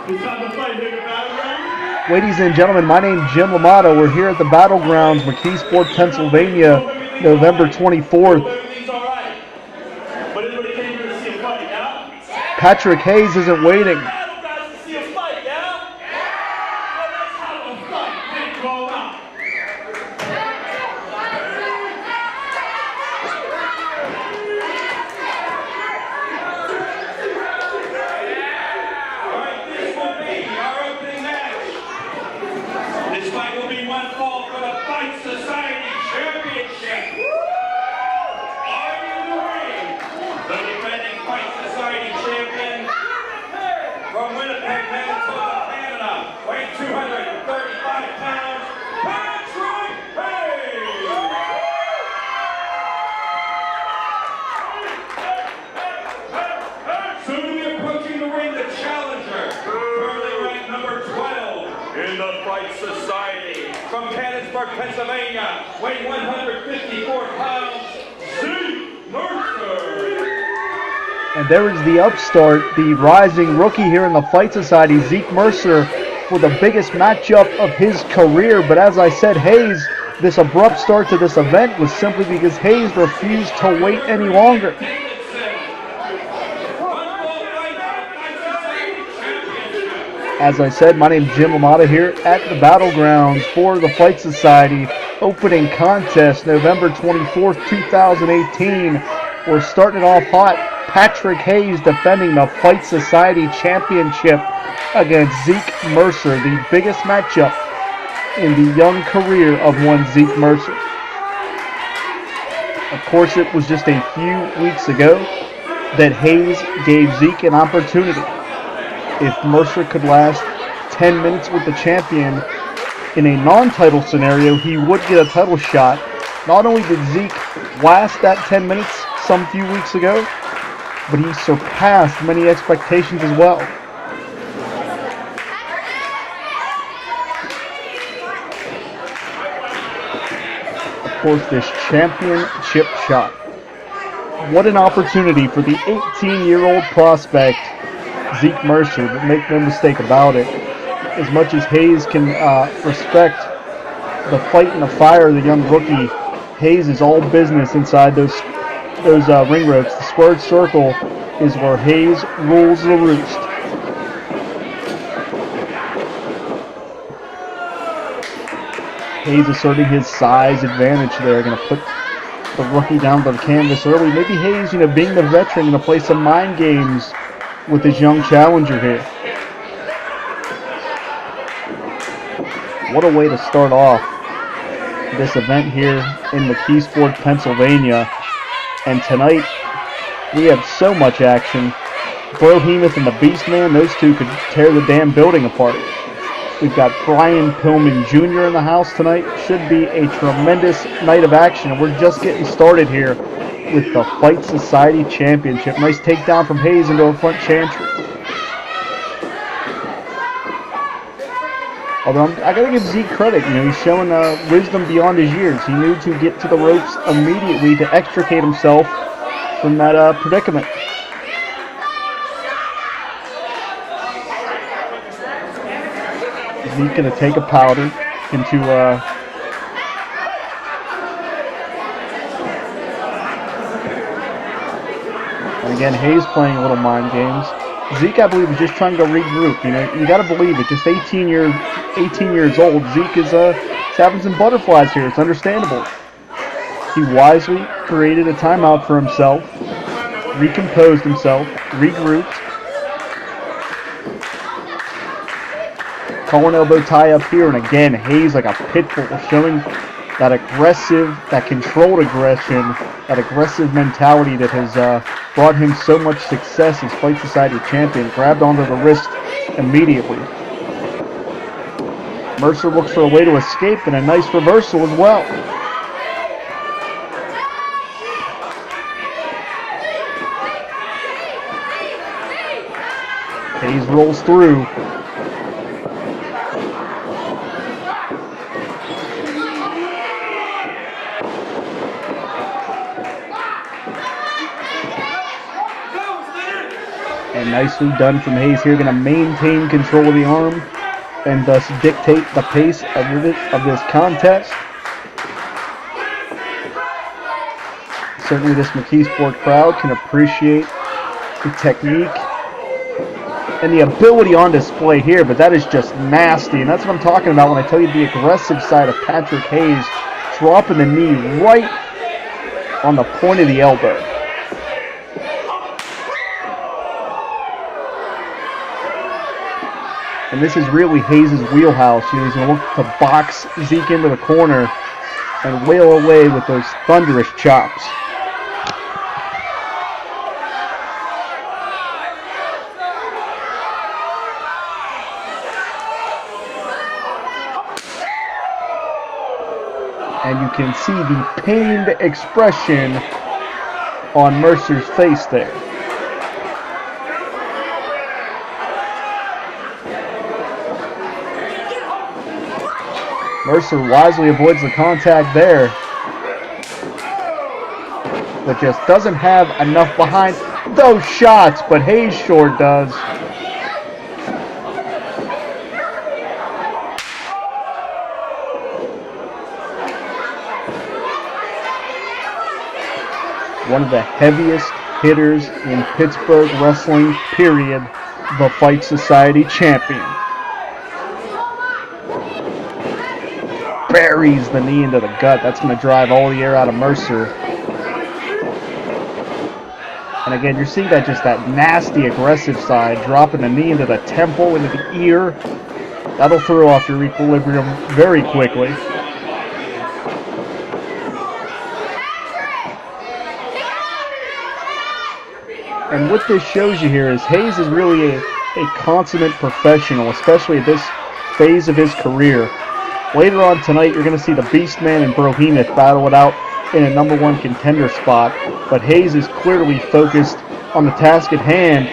Ladies and gentlemen, my name's Jim Lamato. We're here at the Battlegrounds, McKeesport, Pennsylvania, November 24th. Patrick Hayes isn't waiting. Pennsylvania, weighing 154 pounds, Zeke Mercer. And there is the upstart, the rising rookie here in the Fight Society, Zeke Mercer, for the biggest matchup of his career. But as I said, Hayes, this abrupt start to this event was simply because Hayes refused to wait any longer. As I said, my name is Jim Lamata here at the Battlegrounds for the Fight Society opening contest, November 24th, 2018. We're starting it off hot. Patrick Hayes defending the Fight Society Championship against Zeke Mercer, the biggest matchup in the young career of one Zeke Mercer. Of course, it was just a few weeks ago that Hayes gave Zeke an opportunity. If Mercer could last 10 minutes with the champion in a non-title scenario, he would get a title shot. Not only did Zeke last that 10 minutes some few weeks ago, but he surpassed many expectations as well. Of course, this championship shot. What an opportunity for the 18-year-old prospect, Zeke Mercer, but make no mistake about it. As much as Hayes can respect the fight and the fire of the young rookie, Hayes is all business inside those ring ropes. The squared circle is where Hayes rules the roost. Hayes asserting his size advantage there, going to put the rookie down to the canvas early. Maybe Hayes, being the veteran, going to play some mind games with his young challenger here. What a way to start off this event here in McKeesport, Pennsylvania. And tonight, we have so much action. Brohemoth and the Beastman, those two could tear the damn building apart. We've got Brian Pillman Jr. in the house tonight. Should be a tremendous night of action. And we're just getting started here with the Fight Society Championship. Nice takedown from Hayes into a front chantry. Although I got to give Zeke credit, he's showing wisdom beyond his years. He knew to get to the ropes immediately to extricate himself from that predicament. Zeke going to take a powder into and again, Hayes playing a little mind games. Zeke, I believe, is just trying to regroup. You got to believe it. Just 18 years old. Zeke is having some butterflies here. It's understandable. He wisely created a timeout for himself, recomposed himself, regrouped. Collar elbow tie up here, and again, Hayes like a pit bull, showing that aggressive, that controlled aggression, that aggressive mentality that has brought him so much success as Fight Society champion. Grabbed onto the wrist immediately. Mercer looks for a way to escape, and a nice reversal as well. Hayes rolls through. And nicely done from Hayes here, going to maintain control of the arm and thus dictate the pace of this contest. Certainly this McKeesport crowd can appreciate the technique and the ability on display here, but that is just nasty, and that's what I'm talking about when I tell you the aggressive side of Patrick Hayes, dropping the knee right on the point of the elbow. And this is really Hayes' wheelhouse. He's going to look to box Zeke into the corner and wail away with those thunderous chops. And you can see the pained expression on Mercer's face there. Mercer wisely avoids the contact there, but just doesn't have enough behind those shots, but Hayes sure does. One of the heaviest hitters in Pittsburgh wrestling, period, the Fight Society champion. Buries the knee into the gut. That's going to drive all the air out of Mercer. And again, you're seeing that just that nasty, aggressive side, dropping the knee into the temple, into the ear. That'll throw off your equilibrium very quickly. And what this shows you here is Hayes is really a consummate professional, especially at this phase of his career. Later on tonight, you're going to see the Beastman and Brohemoth battle it out in a #1 contender spot. But Hayes is clearly focused on the task at hand.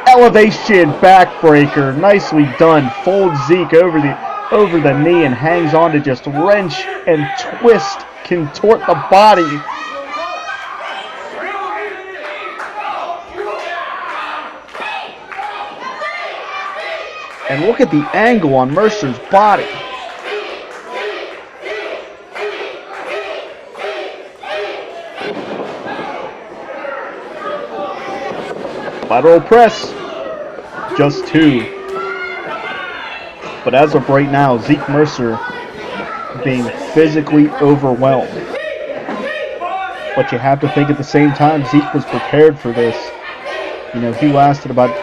Elevation backbreaker, nicely done. Folds Zeke over the knee and hangs on to just wrench and twist, contort the body. And look at the angle on Mercer's body. Lateral press. Just 2. But as of right now, Zeke Mercer being physically overwhelmed. But you have to think at the same time, Zeke was prepared for this. You know, he lasted about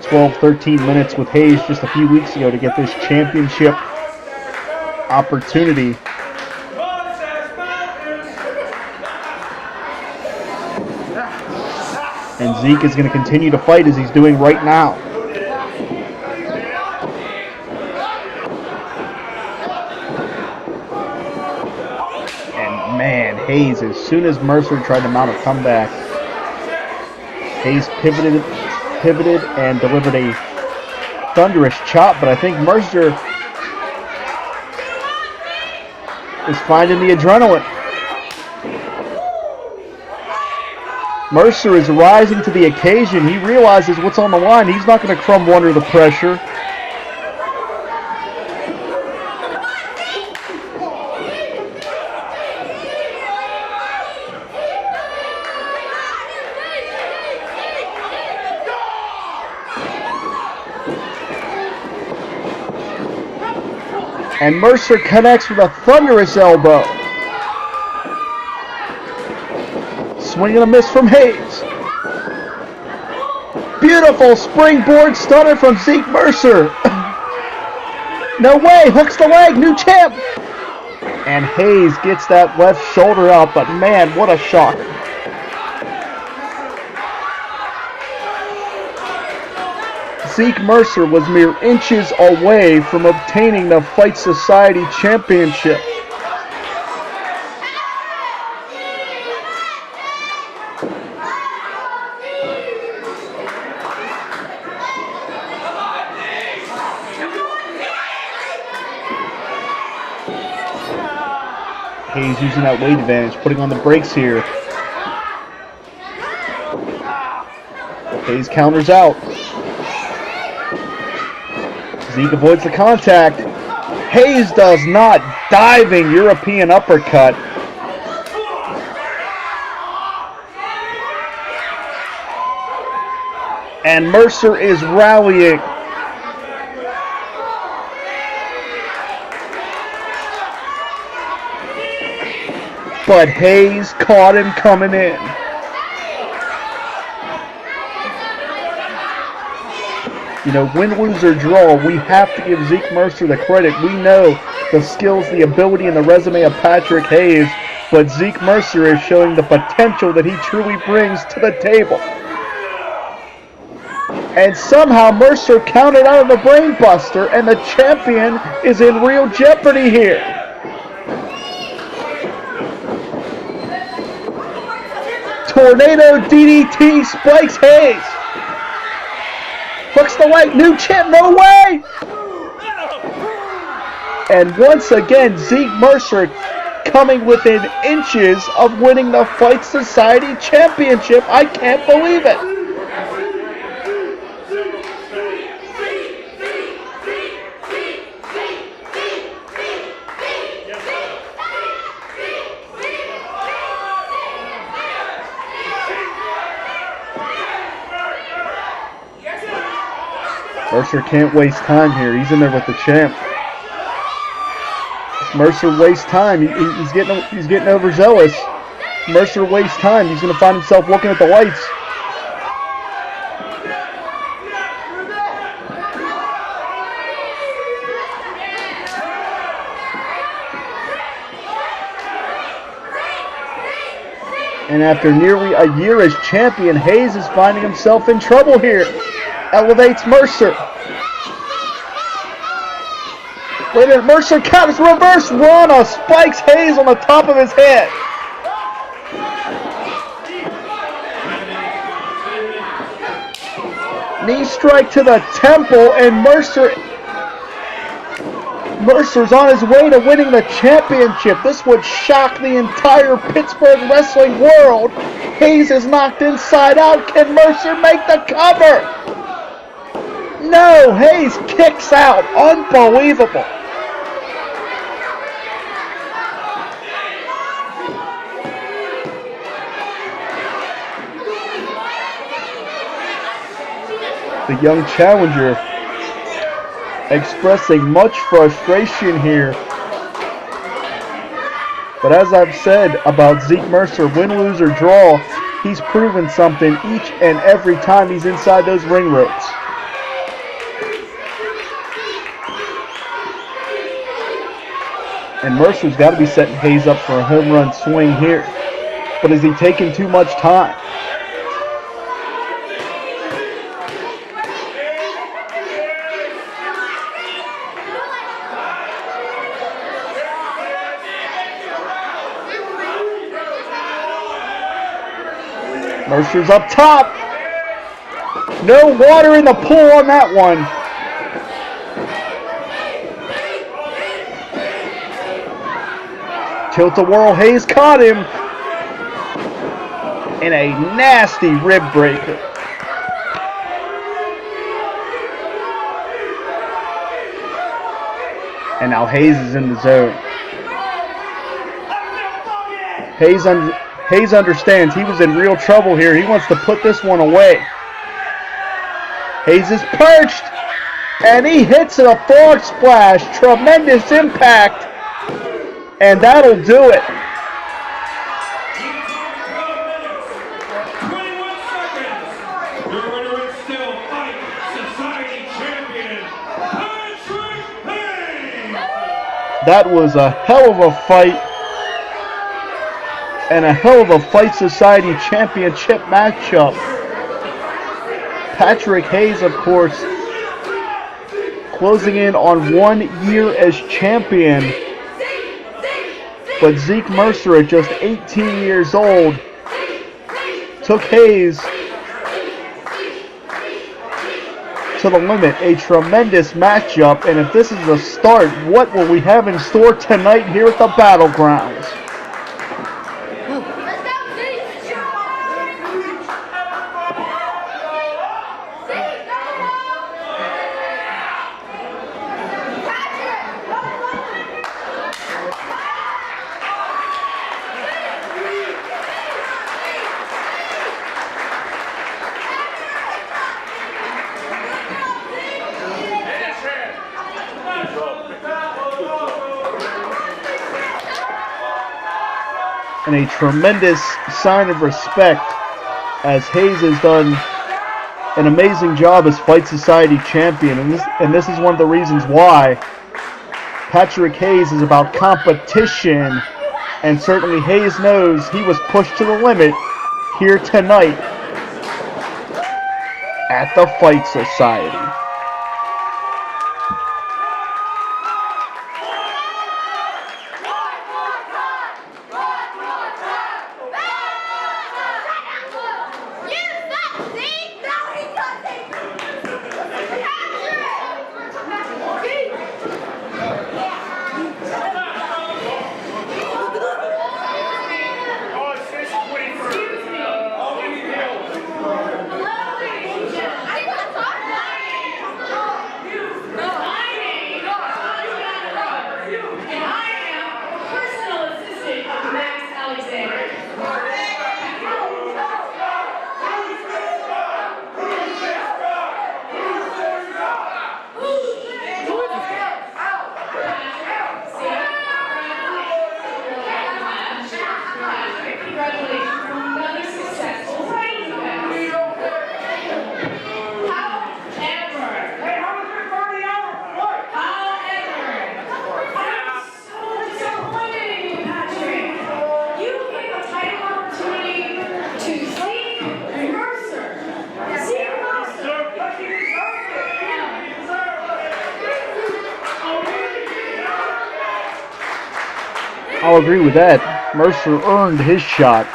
12, 13 minutes with Hayes just a few weeks ago to get this championship opportunity. And Zeke is going to continue to fight as he's doing right now. And man, Hayes, as soon as Mercer tried to mount a comeback, Hayes pivoted and delivered a thunderous chop, but I think Mercer is finding the adrenaline. Mercer is rising to the occasion. He realizes what's on the line. He's not going to crumble under the pressure. And Mercer connects with a thunderous elbow. Swing and a miss from Hayes. Beautiful springboard stunner from Zeke Mercer. No way, hooks the leg, new champ. And Hayes gets that left shoulder out, but man, what a shocker. Zeke Mercer was mere inches away from obtaining the Fight Society Championship. Hayes using that weight advantage, putting on the brakes here. Hayes counters out. Zeke avoids the contact. Hayes does not. Diving European uppercut. And Mercer is rallying. But Hayes caught him coming in. You know, win, lose, or draw, we have to give Zeke Mercer the credit. We know the skills, the ability, and the resume of Patrick Hayes, but Zeke Mercer is showing the potential that he truly brings to the table. And somehow Mercer counted out of the brainbuster, and the champion is in real jeopardy here. Tornado DDT spikes Hayes. Hooks the leg, new champ, no way! And once again, Zeke Mercer coming within inches of winning the Fight Society Championship. I can't believe it. Mercer can't waste time here. He's in there with the champ. Mercer wastes time. He's getting overzealous. Mercer wastes time. He's going to find himself looking at the lights. And after nearly a year as champion, Hayes is finding himself in trouble here. Elevates Mercer. Wait a minute, Mercer counters, reverse Rana, spikes Hayes on the top of his head. Knee strike to the temple, and Mercer's on his way to winning the championship. This would shock the entire Pittsburgh wrestling world. Hayes is knocked inside out. Can Mercer make the cover? No, Hayes kicks out. Unbelievable. The young challenger expressing much frustration here. But as I've said about Zeke Mercer, win, lose, or draw, he's proven something each and every time he's inside those ring ropes. And Mercer's got to be setting Hayes up for a home run swing here. But is he taking too much time? Mercer's up top. No water in the pool on that one. Tilt-a-whirl, Hayes caught him in a nasty rib breaker. And now Hayes is in the zone. Hayes understands he was in real trouble here. He wants to put this one away. Hayes is perched, and he hits a frog splash. Tremendous impact, and that'll do it. 21 seconds. Your winner is still Fight Society Champion, Patrick Hayes. That was a hell of a fight. And a hell of a Fight Society Championship matchup. Patrick Hayes, of course, closing in on 1 year as champion. But Zeke Mercer, at just 18 years old, took Hayes to the limit. A tremendous matchup. And if this is the start, what will we have in store tonight here at the Battlegrounds? and a tremendous sign of respect, as Hayes has done an amazing job as Fight Society champion, and this is one of the reasons why Patrick Hayes is about competition, and certainly Hayes knows he was pushed to the limit here tonight at the Fight Society. I'll agree with that. Mercer earned his shot.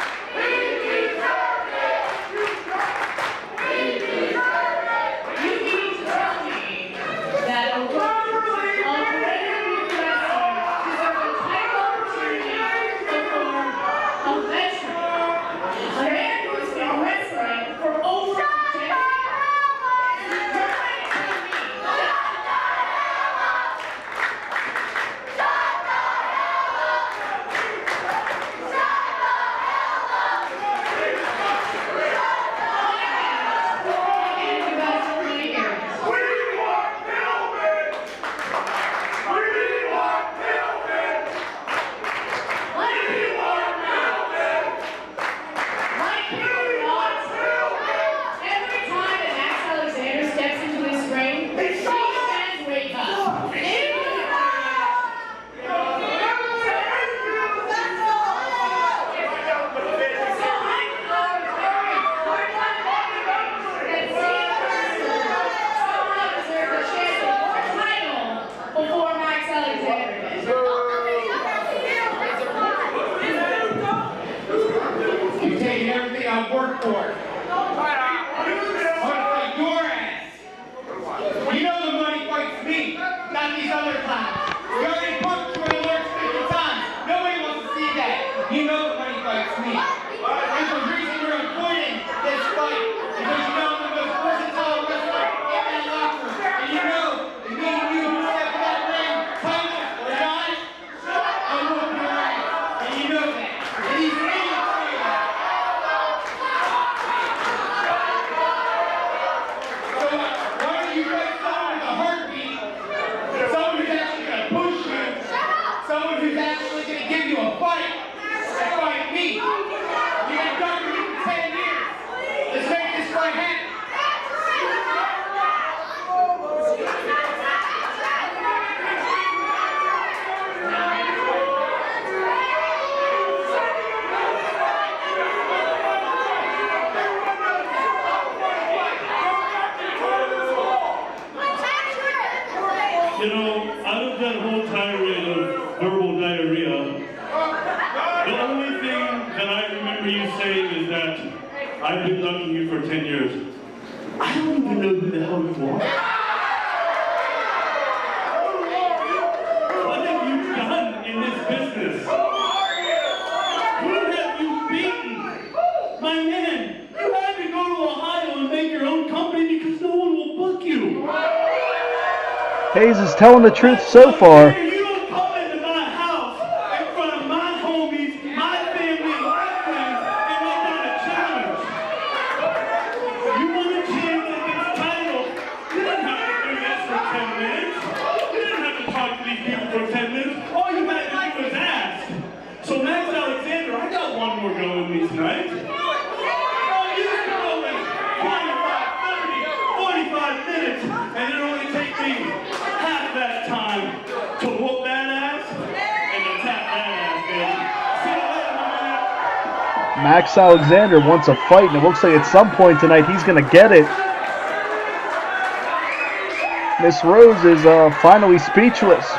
You know, out of that whole tirade of verbal diarrhea, the only thing that I remember you saying is that I've been ducking you for 10 years. I don't even know who the hell you are. What have you done in this business? Who have you beaten? My man, you had to go to Ohio and make your own company because no one will book you. Hayes is telling the truth so far. You don't come into my house in front of my homies, my family, my friends, and make that a challenge. You want a chance at this title? You didn't have to do this for 10 minutes. You didn't have to talk to these people for 10 minutes. All you had to do was ask. So Max Alexander, I got Max Alexander wants a fight, and it looks like at some point tonight he's going to get it. Miss Rose is finally speechless.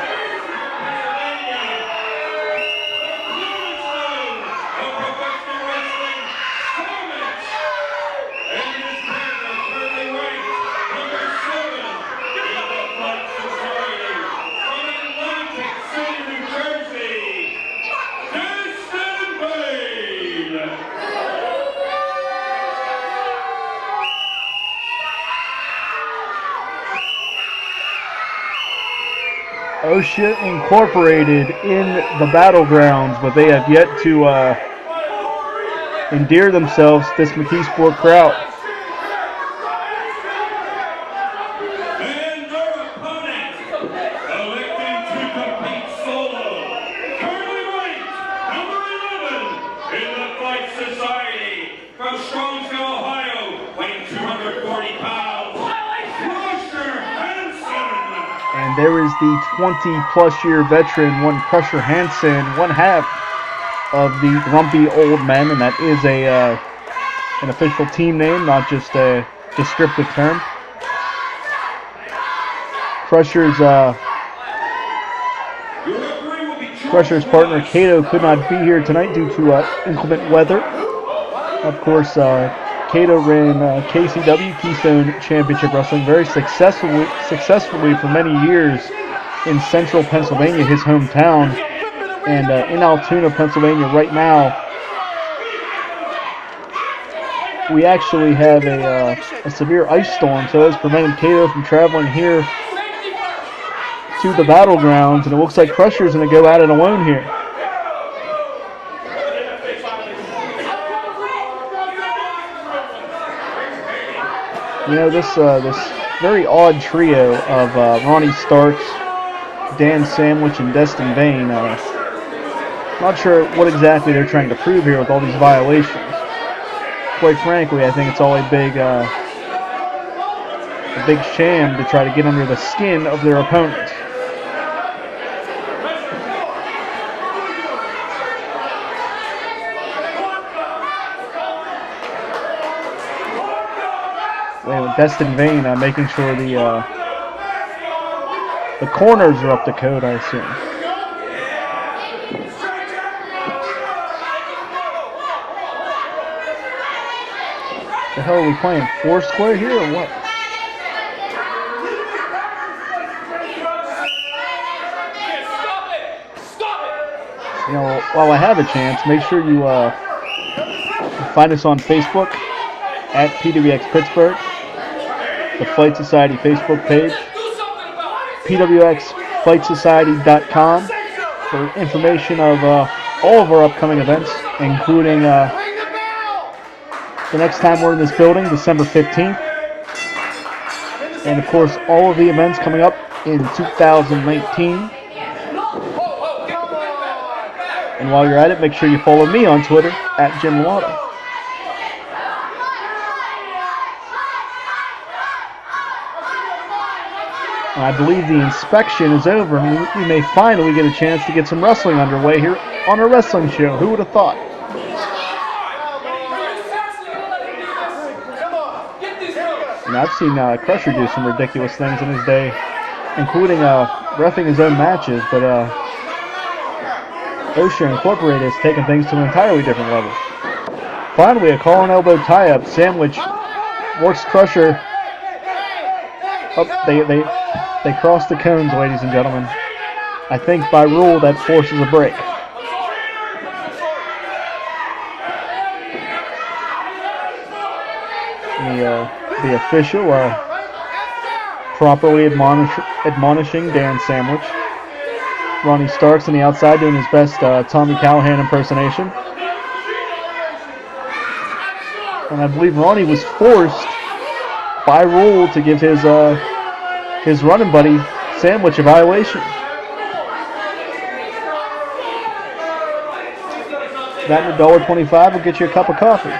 MtOSHA Incorporated in the battlegrounds, but they have yet to endear themselves to this McKeesport crowd. And their opponent, electing to compete solo, currently ranked number 11 in the Fight Society from Strongsville, Ohio, weighing 240 pounds, Hansen. And there is the 20-plus year veteran, one Crusher Hansen, one half of the Grumpy Old Men, and that is an official team name, not just a descriptive term. Crusher's partner Cato could not be here tonight due to inclement weather. Of course, Cato ran KCW, Keystone Championship Wrestling, very successfully for many years in central Pennsylvania, his hometown. And in Altoona, Pennsylvania right now, we actually have a severe ice storm, so it's prevented Cato from traveling here to the battlegrounds, and it looks like Crusher's going to go at it alone here. You know, this very odd trio of Ronnie Starks, Dan Sammich, and Destin Vaine, not sure what exactly they're trying to prove here with all these violations. Quite frankly, I think it's all a big sham to try to get under the skin of their opponents. Destin Vaine making sure the corners are up to code, I assume. The hell are we playing? Foursquare here or what? You know, while I have a chance, make sure you find us on Facebook at PWX Pittsburgh, the Fight Society Facebook page, pwxfightsociety.com for information of all of our upcoming events, including the next time we're in this building, December 15th, and of course all of the events coming up in 2019. And while you're at it, make sure you follow me on Twitter at Jim Lotta. And I believe the inspection is over, and we may finally get a chance to get some wrestling underway here on a wrestling show. Who would have thought? And I've seen Crusher do some ridiculous things in his day, including reffing his own matches, but MtOSHA Incorporated has taken things to an entirely different level. Finally, a collar and elbow tie-up. Sandwich works Crusher. Oh, they cross the cones, ladies and gentlemen. I think by rule that forces a break. The official properly admonishing Dan Sammich. Ronnie Starks on the outside doing his best Tommy Callahan impersonation. And I believe Ronnie was forced by rule to give his running buddy Sammich a violation. That and $1.25 will get you a cup of coffee.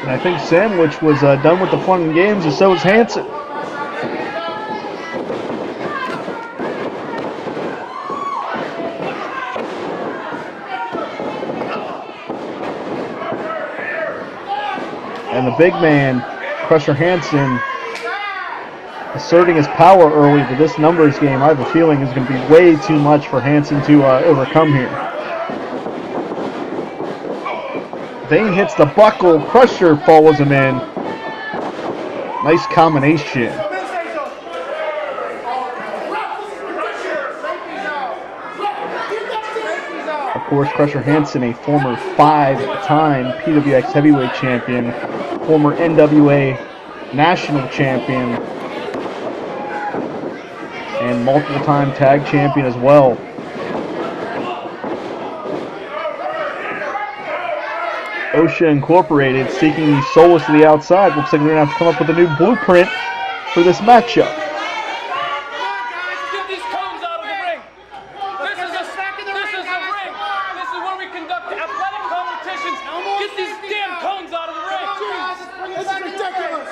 And I think Sammich was done with the fun and games, and so was Hansen. And the big man, Crusher Hansen, asserting his power early, but this numbers game, I have a feeling, is going to be way too much for Hansen to overcome here. Vaine hits the buckle, Crusher follows him in. Nice combination. Of course, Crusher Hansen, a former 5-time PWX heavyweight champion, former NWA national champion, and multiple-time tag champion as well. MtOSHA Incorporated seeking the Soulless to the outside. Looks like they're going to have to come up with a new blueprint for this matchup. Get these cones out of the ring. This is a ring. This is where we conduct athletic competitions. Get these damn cones out of the ring. This is ridiculous.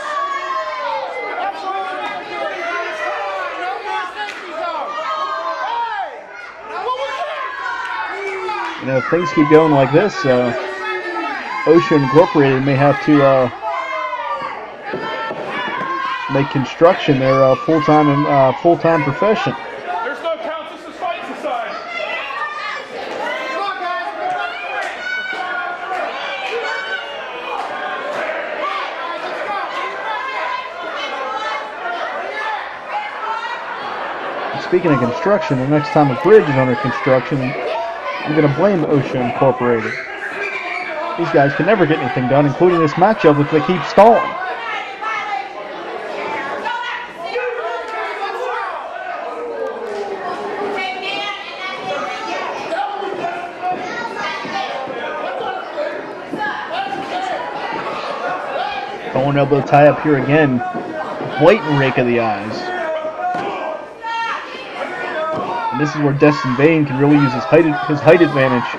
You know, if things keep going like this, MtOSHA Incorporated may have to make construction their full-time profession. There's no counts. This is fight society. Come on, guys. Speaking of construction, the next time a bridge is under construction, I'm going to blame MtOSHA Incorporated. These guys can never get anything done, including this matchup if they keep stalling. Throwing elbow tie up here again. Blatant rake of the eyes. And this is where Destin Vaine can really use his height advantage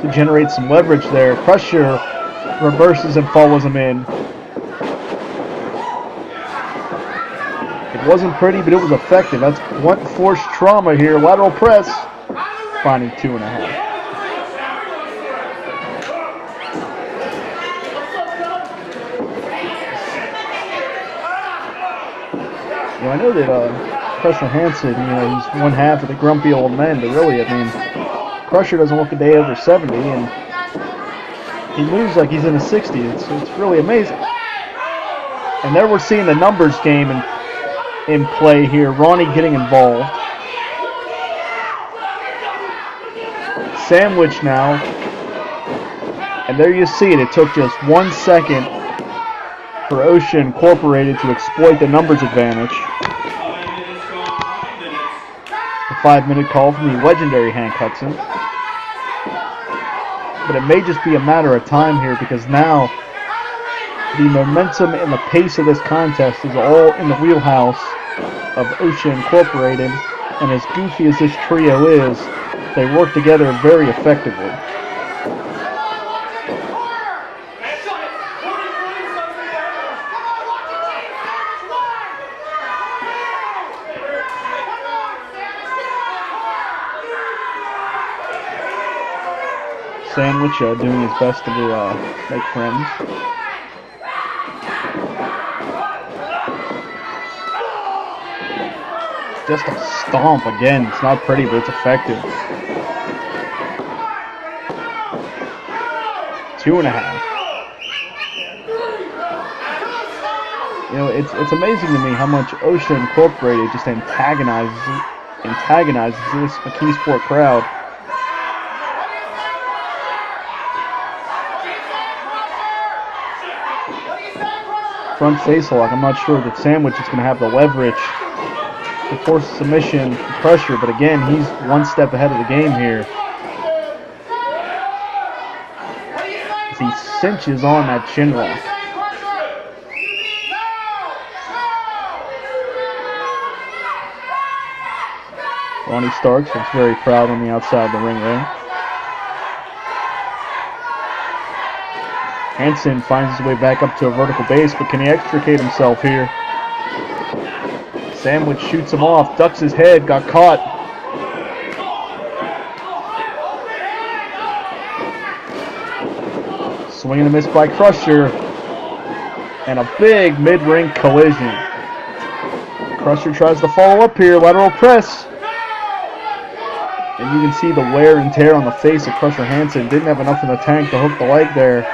to generate some leverage there. Crusher reverses and follows him in. It wasn't pretty, but it was effective. That's blunt force trauma here. Lateral press, finding 2.5. You know, I know that Crusher Hansen, you know, he's one half of the grumpy old men, but really, I mean, Crusher doesn't look a day over 70, and he moves like he's in his 60s. It's really amazing. And there we're seeing the numbers game in play here. Ronnie getting involved. Sandwich now. And there you see it. It took just 1 second for MtOSHA Incorporated to exploit the numbers advantage. A 5-minute call from the legendary Hank Hudson. But it may just be a matter of time here, because now the momentum and the pace of this contest is all in the wheelhouse of MtOSHA Incorporated, and as goofy as this trio is, they work together very effectively. Sandwich doing his best to make friends. Just a stomp again. It's not pretty, but it's effective. 2.5. You know, it's amazing to me how much MtOSHA Incorporated just antagonizes this McKeesport crowd. Front face lock. I'm not sure that Sandwich is going to have the leverage to force submission pressure, but again, he's one step ahead of the game here. As he cinches on that chin lock. Ronnie Starks looks very proud on the outside of the ring there. Hansen finds his way back up to a vertical base, but can he extricate himself here? Sammich shoots him off, ducks his head, got caught. Swing and a miss by Crusher. And a big mid-ring collision. Crusher tries to follow up here, lateral press. And you can see the wear and tear on the face of Crusher Hansen. Didn't have enough in the tank to hook the leg there.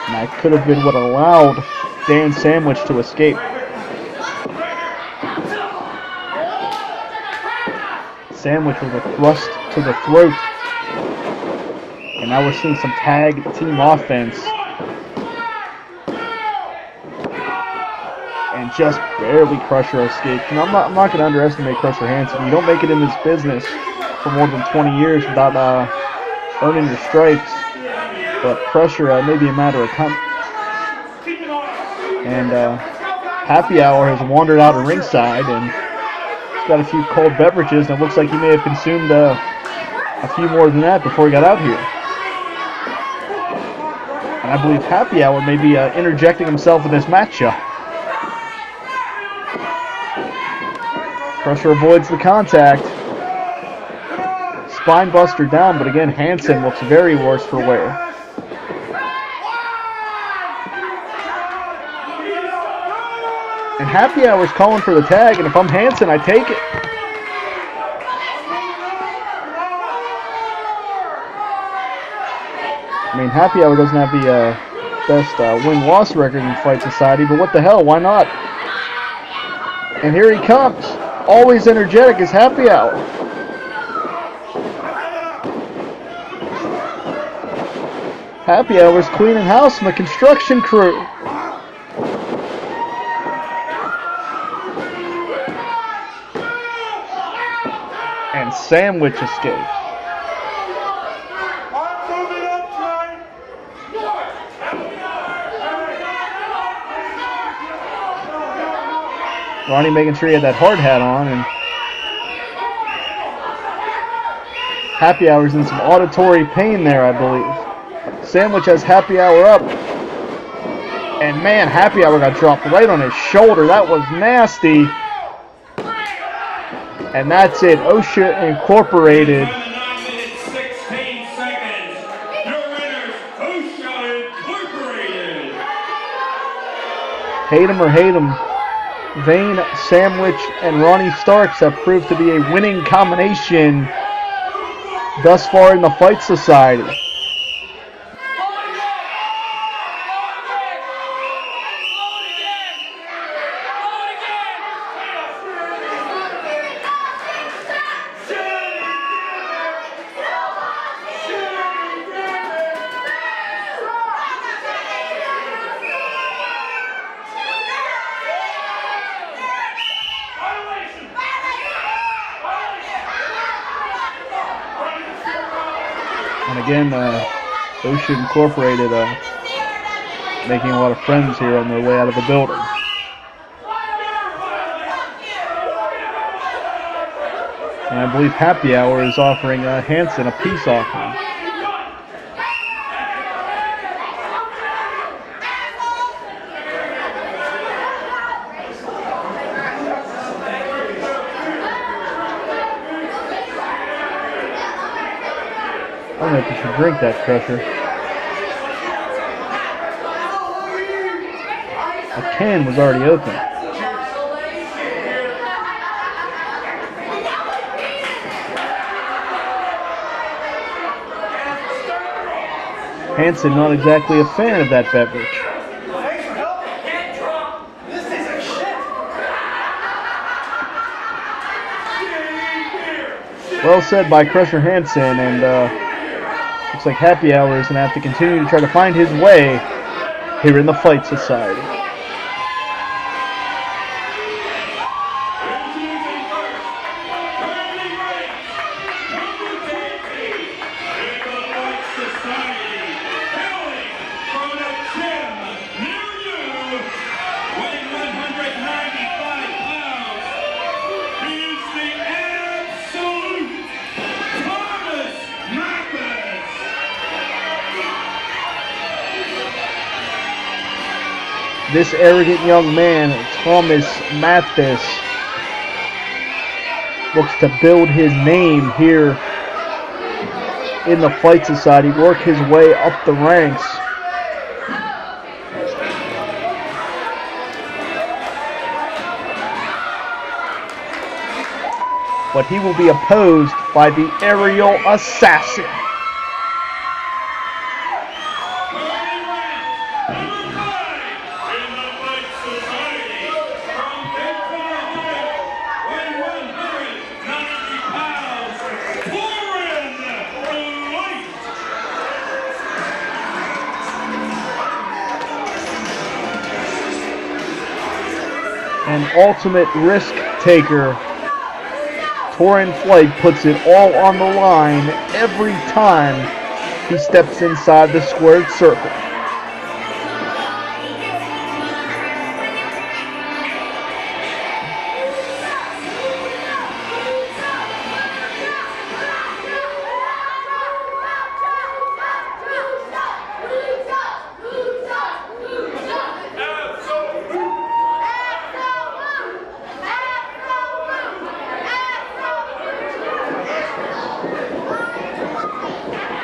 And that could have been what allowed Dan Sammich to escape. Sammich with a thrust to the throat. And now we're seeing some tag team offense. And just barely Crusher escaped. And I'm not going to underestimate Crusher Hansen. You don't make it in this business for more than 20 years without earning your stripes. But Crusher may be a matter of time. And Happy Hour has wandered out of ringside and he's got a few cold beverages. And it looks like he may have consumed a few more than that before he got out here. And I believe Happy Hour may be interjecting himself in this matchup. Crusher avoids the contact. Spine buster down, but again, Hansen looks very worse for wear. And Happy Hour's calling for the tag, and if I'm Hansen, I take it. I mean, Happy Hour doesn't have the best win-loss record in Fight Society, but what the hell, why not? And here he comes. Always energetic is Happy Hour. Happy Hour's cleaning house in the construction crew. And Sammich escapes. Ronnie making sure he had that hard hat on, and Happy Hour's in some auditory pain there, I believe. Sammich has Happy Hour up. And man, Happy Hour got dropped right on his shoulder. That was nasty. And that's it. MtOSHA Incorporated. Hate him or hate him, Vaine, Sammich, and Ronnie Starks have proved to be a winning combination thus far in the Fight Society. And again, MtOSHA Incorporated making a lot of friends here on their way out of the building. And I believe Happy Hour is offering Hansen a peace offering. I don't know if you should drink that, Crusher. The can was already open. Hansen not exactly a fan of that beverage. Well said by Crusher Hansen, and looks like Happy Hour is going to have to continue to try to find his way here in the Fight Society. This arrogant young man, Thomas Mathis, looks to build his name here in the Fight Society, work his way up the ranks. But he will be opposed by the aerial assassin. An ultimate risk taker. Toryn Flight puts it all on the line every time he steps inside the squared circle.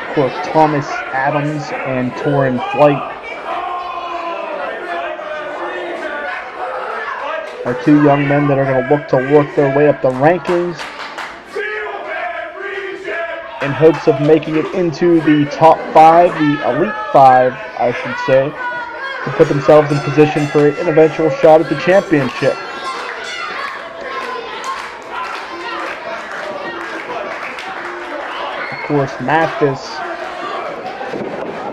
Of course, Thomas Adams and Toryn Flight are two young men that are going to look to work their way up the rankings in hopes of making it into the top 5, the elite 5, I should say, to put themselves in position for an eventual shot at the championship. Of course, Mathis,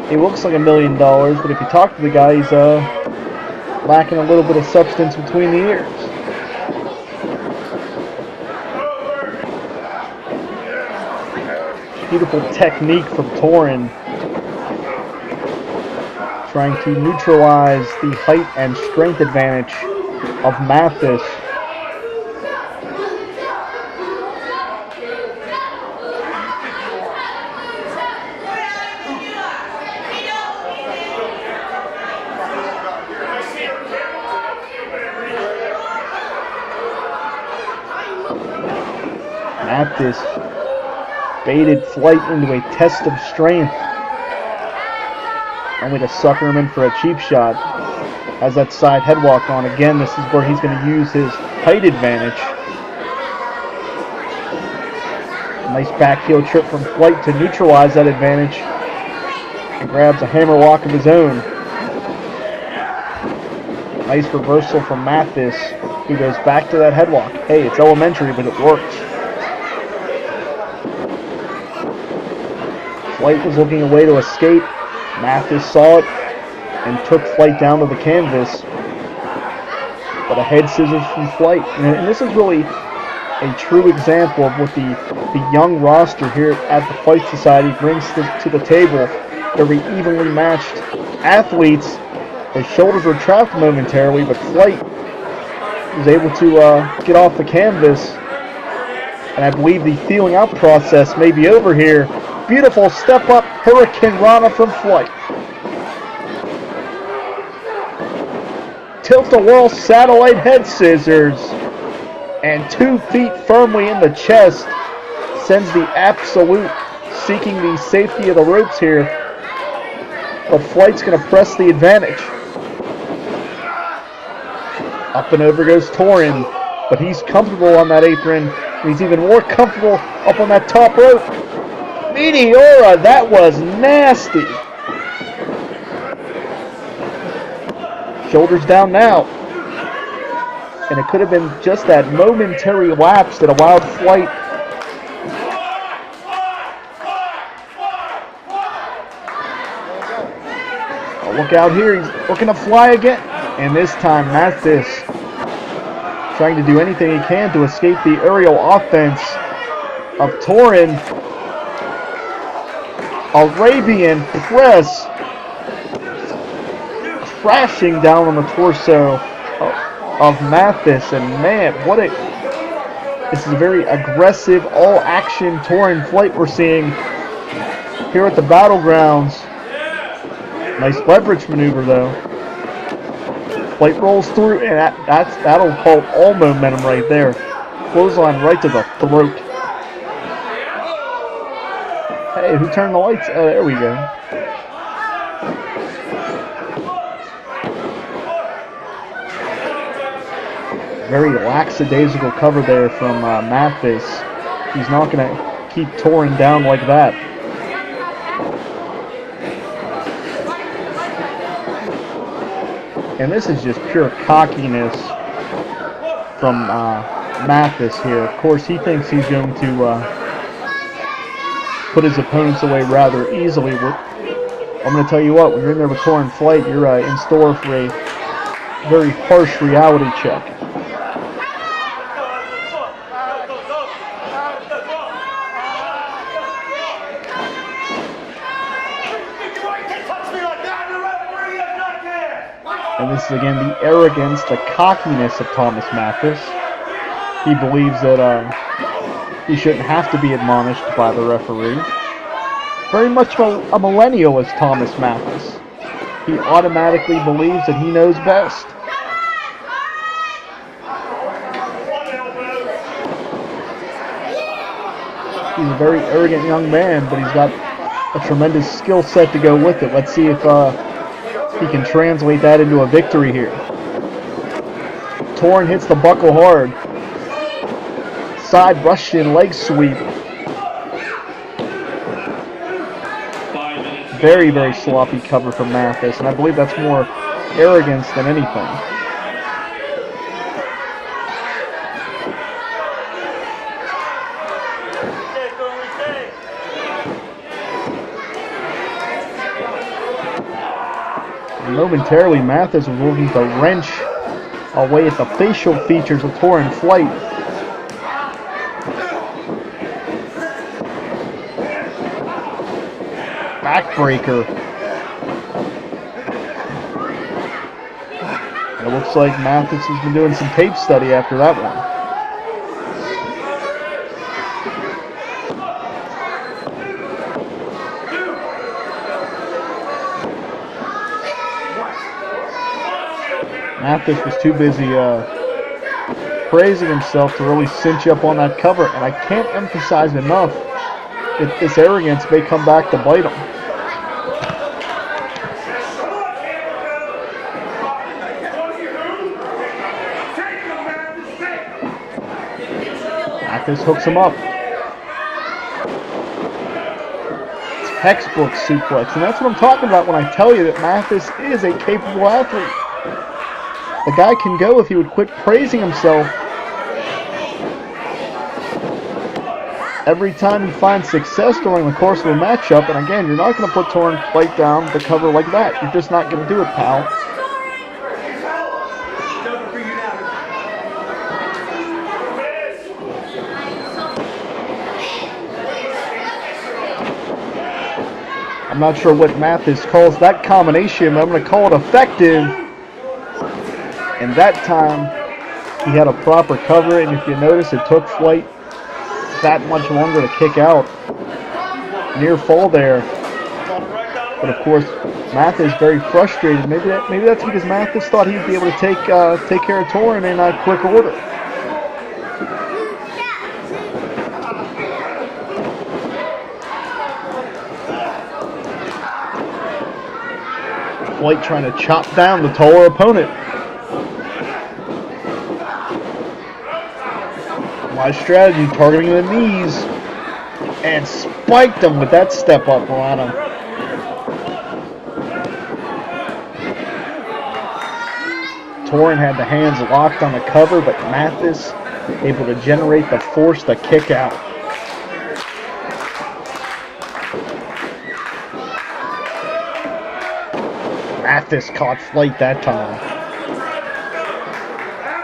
he looks like $1 million, but if you talk to the guy, he's lacking a little bit of substance between the ears. Beautiful technique from Toryn, trying to neutralize the height and strength advantage of Mathis. Mathis baited Flight into a test of strength, only to sucker him in for a cheap shot. Has that side headlock on. Again, this is where he's going to use his height advantage. Nice back heel trip from Flight to neutralize that advantage, and grabs a hammerlock of his own. Nice reversal from Mathis, who goes back to that headlock. Hey, it's elementary, but it works. Flight was looking away to escape. Mathis saw it and took Flight down to the canvas. But a head scissors from Flight. And this is really a true example of what the young roster here at the Fight Society brings to the table. Very evenly matched athletes. His shoulders were trapped momentarily, but Flight was able to get off the canvas. And I believe the feeling out process may be over here. Beautiful step up Hurricane Rana from Flight. Tilt-a-whirl satellite head scissors. And 2 feet firmly in the chest. Sends the absolute, seeking the safety of the ropes here. But Flight's going to press the advantage. Up and over goes Toryn. But he's comfortable on that apron. He's even more comfortable up on that top rope. Meteora, that was nasty. Shoulders down now. And it could have been just that momentary lapse that allowed Flight. Oh, look out here, he's looking to fly again. And this time Mathis trying to do anything he can to escape the aerial offense of Toryn. Arabian press, crashing down on the torso of Mathis, and man, this is a very aggressive, all-action Toryn Flight we're seeing here at the Battlegrounds. Nice leverage maneuver though. Flight rolls through, and that'll halt all momentum right there. Clothesline right to the throat. Hey, who turned the lights? Oh, there we go. Very lackadaisical cover there from Mathis. He's not going to keep Toryn down like that. And this is just pure cockiness from Mathis here. Of course, he thinks he's going to put his opponents away rather easily. I'm going to tell you what, when you're in there with Toryn Flight, you're in store for a very harsh reality check. And this is again the arrogance, the cockiness of Thomas Mathis. He believes that he shouldn't have to be admonished by the referee. Very much a millennial is Thomas Mathis. He automatically believes that he knows best. He's a very arrogant young man, but he's got a tremendous skill set to go with it. Let's see if he can translate that into a victory here. Toryn hits the buckle hard. Side Russian leg sweep. Very, very sloppy cover from Mathis, and I believe that's more arrogance than anything. Momentarily, Mathis was looking to wrench away at the facial features of Toryn Flight. Backbreaker. It looks like Mathis has been doing some tape study after that one. Mathis was too busy praising himself to really cinch up on that cover, and I can't emphasize enough that this arrogance may come back to bite him. Mathis hooks him up. Textbook suplex, and that's what I'm talking about when I tell you that Mathis is a capable athlete. The guy can go if he would quit praising himself. Every time he finds success during the course of a matchup, and again, you're not going to put Toryn Flight down the cover like that. You're just not going to do it, pal. I'm not sure what Mathis calls that combination, but I'm going to call it effective. And that time, he had a proper cover, and if you notice, it took Flight that much longer to kick out. Near fall there. But of course, Mathis very frustrated. Maybe that's because Mathis thought he'd be able to take care of Toryn in quick order. Flight trying to chop down the taller opponent. My strategy, targeting the knees, and spiked him with that step up on him. Toryn had the hands locked on the cover, but Mathis able to generate the force to kick out. Mathis caught Flight that time.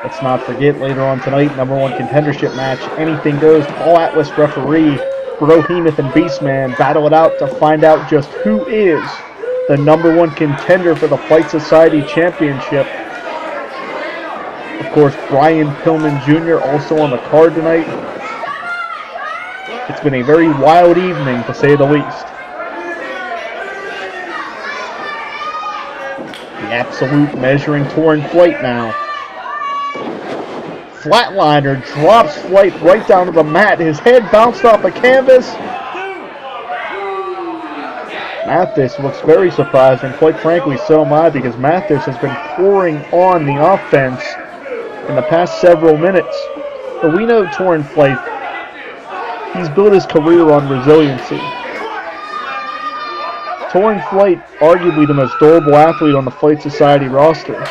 Let's not forget, later on tonight, #1 contendership match, anything goes. Paul Atlas referee, Brohemoth and Beastman battle it out to find out just who is the #1 contender for the Fight Society Championship. Of course, Brian Pillman Jr. also on the card tonight. It's been a very wild evening, to say the least. The Absolute measuring Toryn Flight now. Flatliner drops Flight right down to the mat. His head bounced off the canvas. Mathis looks very surprised, and quite frankly, so am I, because Mathis has been pouring on the offense in the past several minutes. But we know Toryn Flight, he's built his career on resiliency. Toryn Flight, arguably the most durable athlete on the Fight Society roster.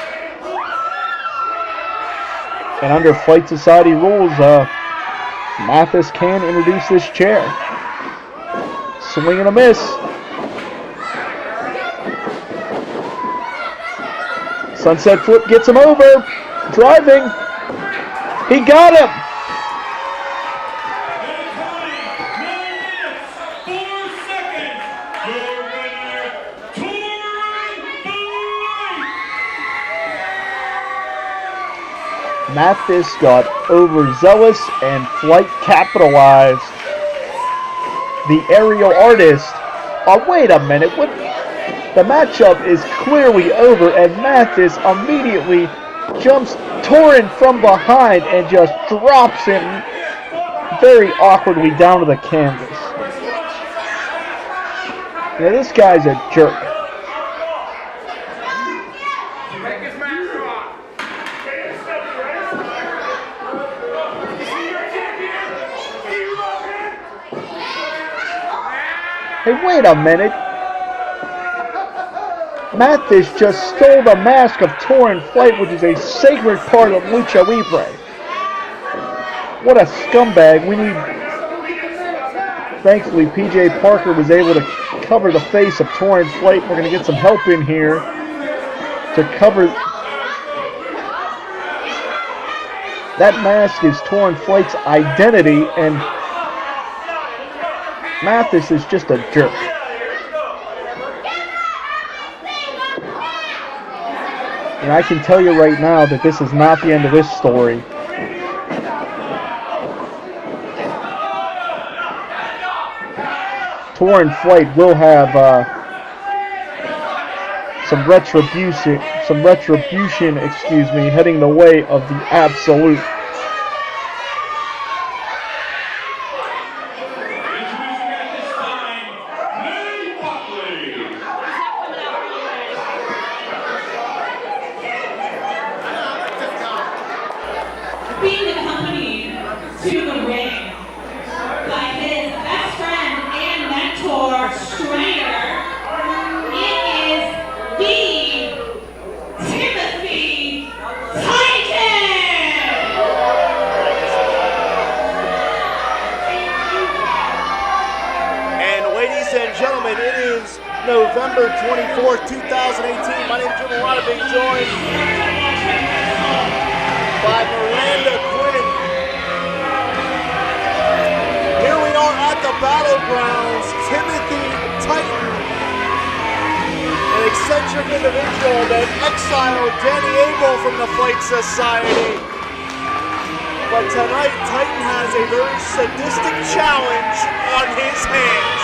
And under Fight Society rules, Mathis can introduce this chair. Swing and a miss. Sunset flip gets him over. Driving. He got him. Mathis got overzealous and Flight capitalized. The aerial artist. Oh, wait a minute. What? The matchup is clearly over, and Mathis immediately jumps Toryn from behind and just drops him very awkwardly down to the canvas. Yeah, this guy's a jerk. Hey, wait a minute. Mathis just stole the mask of Toryn Flight, which is a sacred part of Lucha Libre. What a scumbag. We need... Thankfully, PJ Parker was able to cover the face of Toryn Flight. We're going to get some help in here to cover... That mask is Toryn Flight's identity, and Mathis is just a jerk. And I can tell you right now that this is not the end of this story. Toryn Flight will have some retribution, heading the way of the Absolute. Being accompanied to the ring by his best friend and mentor, Strider, it is the Timothy Titan! And ladies and gentlemen, it is November 24th, 2018. My name is Jim Arata, being joined by Miranda Quinn. Here we are at the Battlegrounds. Timothy Titan, an eccentric individual that exiled Danny Abel from the Fight Society. But tonight, Titan has a very sadistic challenge on his hands.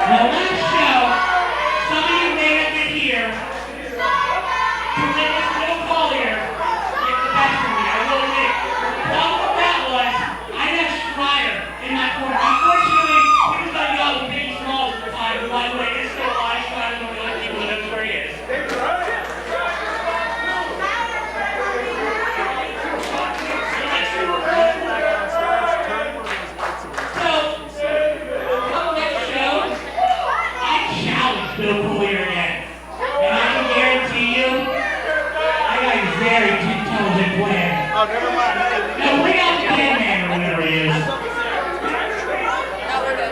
Now let's show some of you may have been here to witness Little Collier get the best of me. I will admit, the problem with that was I had Strider in my corner. Unfortunately, he was let go with Biggie Smalls at the time. But by the way, he's still alive. Strider's one of the only people that knows where he is. Little Collier again. And I can guarantee you, I got a very intelligent plan. Oh, never mind. Now bring out the Dead Man or whatever he is. No, we're good.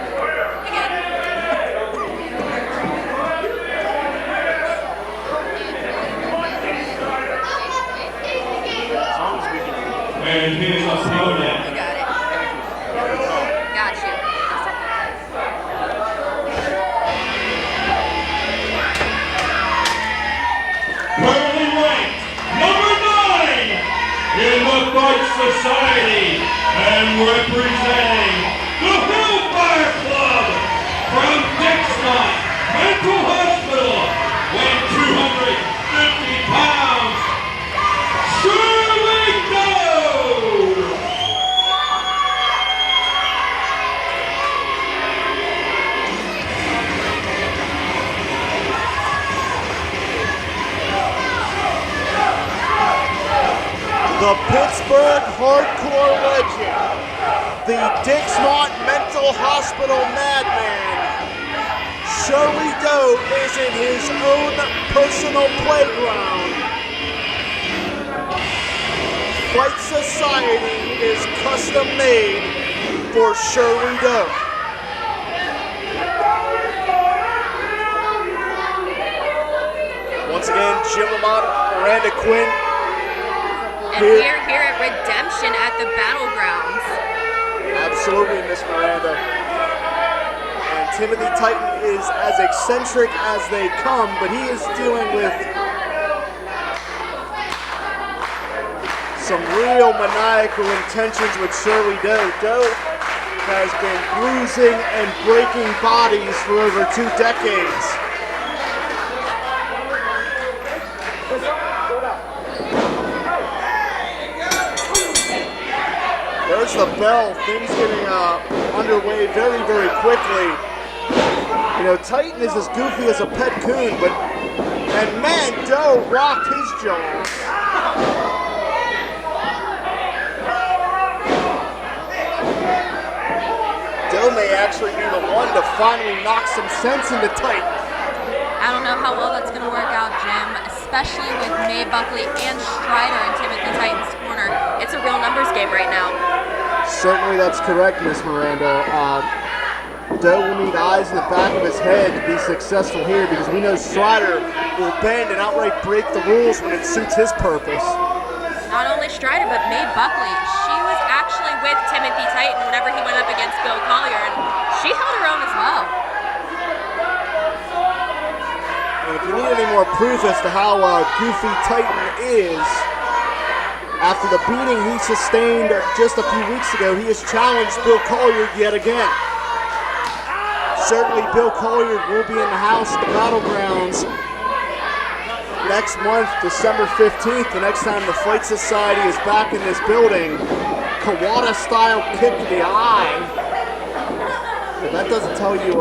And here's our opponent. You got it. Got you. currently ranked number 9 in the Fight Society and representing the Hellfire Club from Destin Mental Hospital, weighing 250 pounds, Shirley Doe! The Pittsburgh hardcore legend, the Dixmont Mental Hospital madman, Shirley Doe is in his own personal playground. Fight Society is custom made for Shirley Doe. Once again, Jim Lamont, Miranda Quinn. And we're here at Redemption at the Battlegrounds. Absolutely, Miss Miranda. And Timothy Titan is as eccentric as they come, but he is dealing with some real maniacal intentions with Shirley Doe. Doe has been bruising and breaking bodies for over 2 decades. There's the bell. Things getting underway very, very quickly. You know, Titan is as goofy as a pet coon, and man, Doe rocked his jaw. Doe may actually be the one to finally knock some sense into Titan. I don't know how well that's going to work out, Jim, especially with May Buckley and Strider in Timothy Titan's corner. It's a real numbers game right now. Certainly that's correct, Miss Miranda. Doe will need eyes in the back of his head to be successful here because we know Strider will bend and outright break the rules when it suits his purpose. Not only Strider, but May Buckley. She was actually with Timothy Titan whenever he went up against Bill Collier, and she held her own as well. And if you need any more proof as to how goofy Titan is, after the beating he sustained just a few weeks ago, he has challenged Bill Collier yet again. Certainly Bill Collier will be in the house at the Battlegrounds next month, December 15th, the next time the Fight Society is back in this building. Kawada-style kick to the eye. But that doesn't tell you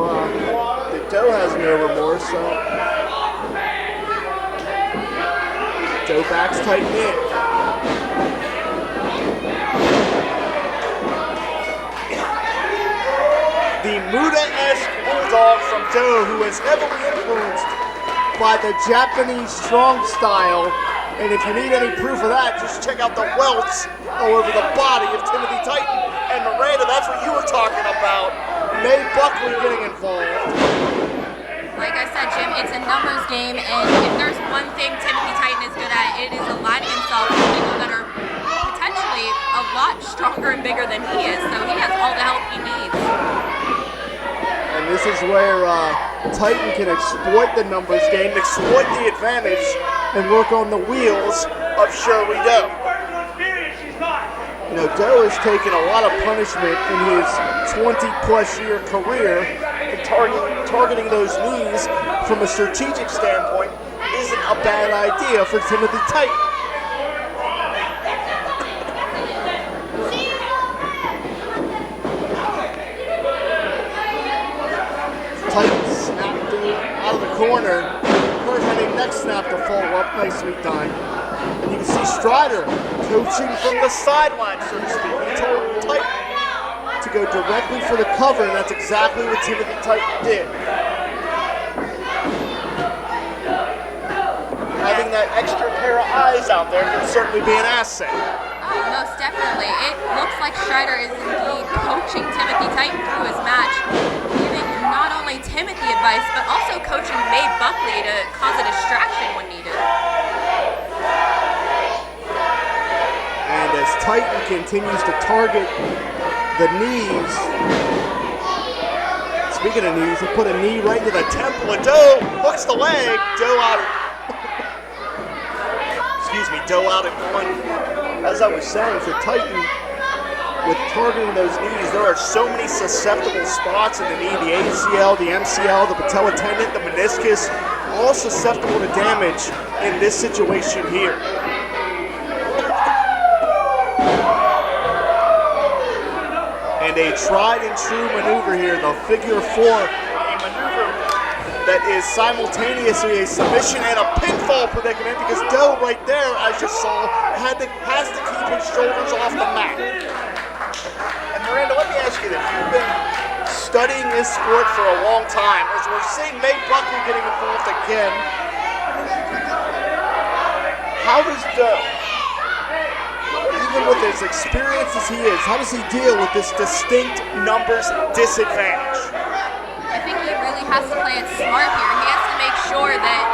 that Doe has no remorse, so Doe backs Titan in. The Muda-esque bulldog from Doe, who is heavily influenced by the Japanese strong style. And if you need any proof of that, just check out the welts all over the body of Timothy Titan. And Miranda, that's what you were talking about. May Buckley getting involved. Like I said, Jim, it's a numbers game, and if there's one thing Timothy Titan is good at, it is aligning himself with people that are potentially a lot stronger and bigger than he is. So he has all the help he needs. And this is where Titan can exploit the numbers game, exploit the advantage, and work on the wheels of Shirley Doe. You know, Doe has taken a lot of punishment in his 20-plus year career, and targeting those knees from a strategic standpoint isn't a bad idea for Timothy Titan. Titan snapped out of the corner. Her heading next snap to follow up. Nicely done. And you can see Strider coaching from the sideline, so to speak. He told Titan to go directly for the cover, and that's exactly what Timothy Titan did. Having that extra pair of eyes out there can certainly be an asset. Oh, most definitely. It looks like Strider is indeed coaching Timothy Titan through his match, giving not only Timothy advice, but also coaching May Buckley to cause a distraction when needed. And as Titan continues to target the knees, speaking of knees, he put a knee right to the temple, and Doe hooks the leg. Doe out. me. Doe out at one. As I was saying, for Titan, with targeting those knees, there are so many susceptible spots in the knee, the ACL, the MCL, the patella tendon, the meniscus, all susceptible to damage in this situation here. And a tried and true maneuver here, the figure four, a maneuver that is simultaneously a submission and a pinfall predicament because Doe right there, as you saw, has to keep his shoulders off the mat. And Miranda, let me ask you this. You've been studying this sport for a long time. As we're seeing May Buckley getting involved again, how does Doe, even with as experienced as he is, how does he deal with this distinct numbers disadvantage? I think he really has to play it smart here. He has to make sure that,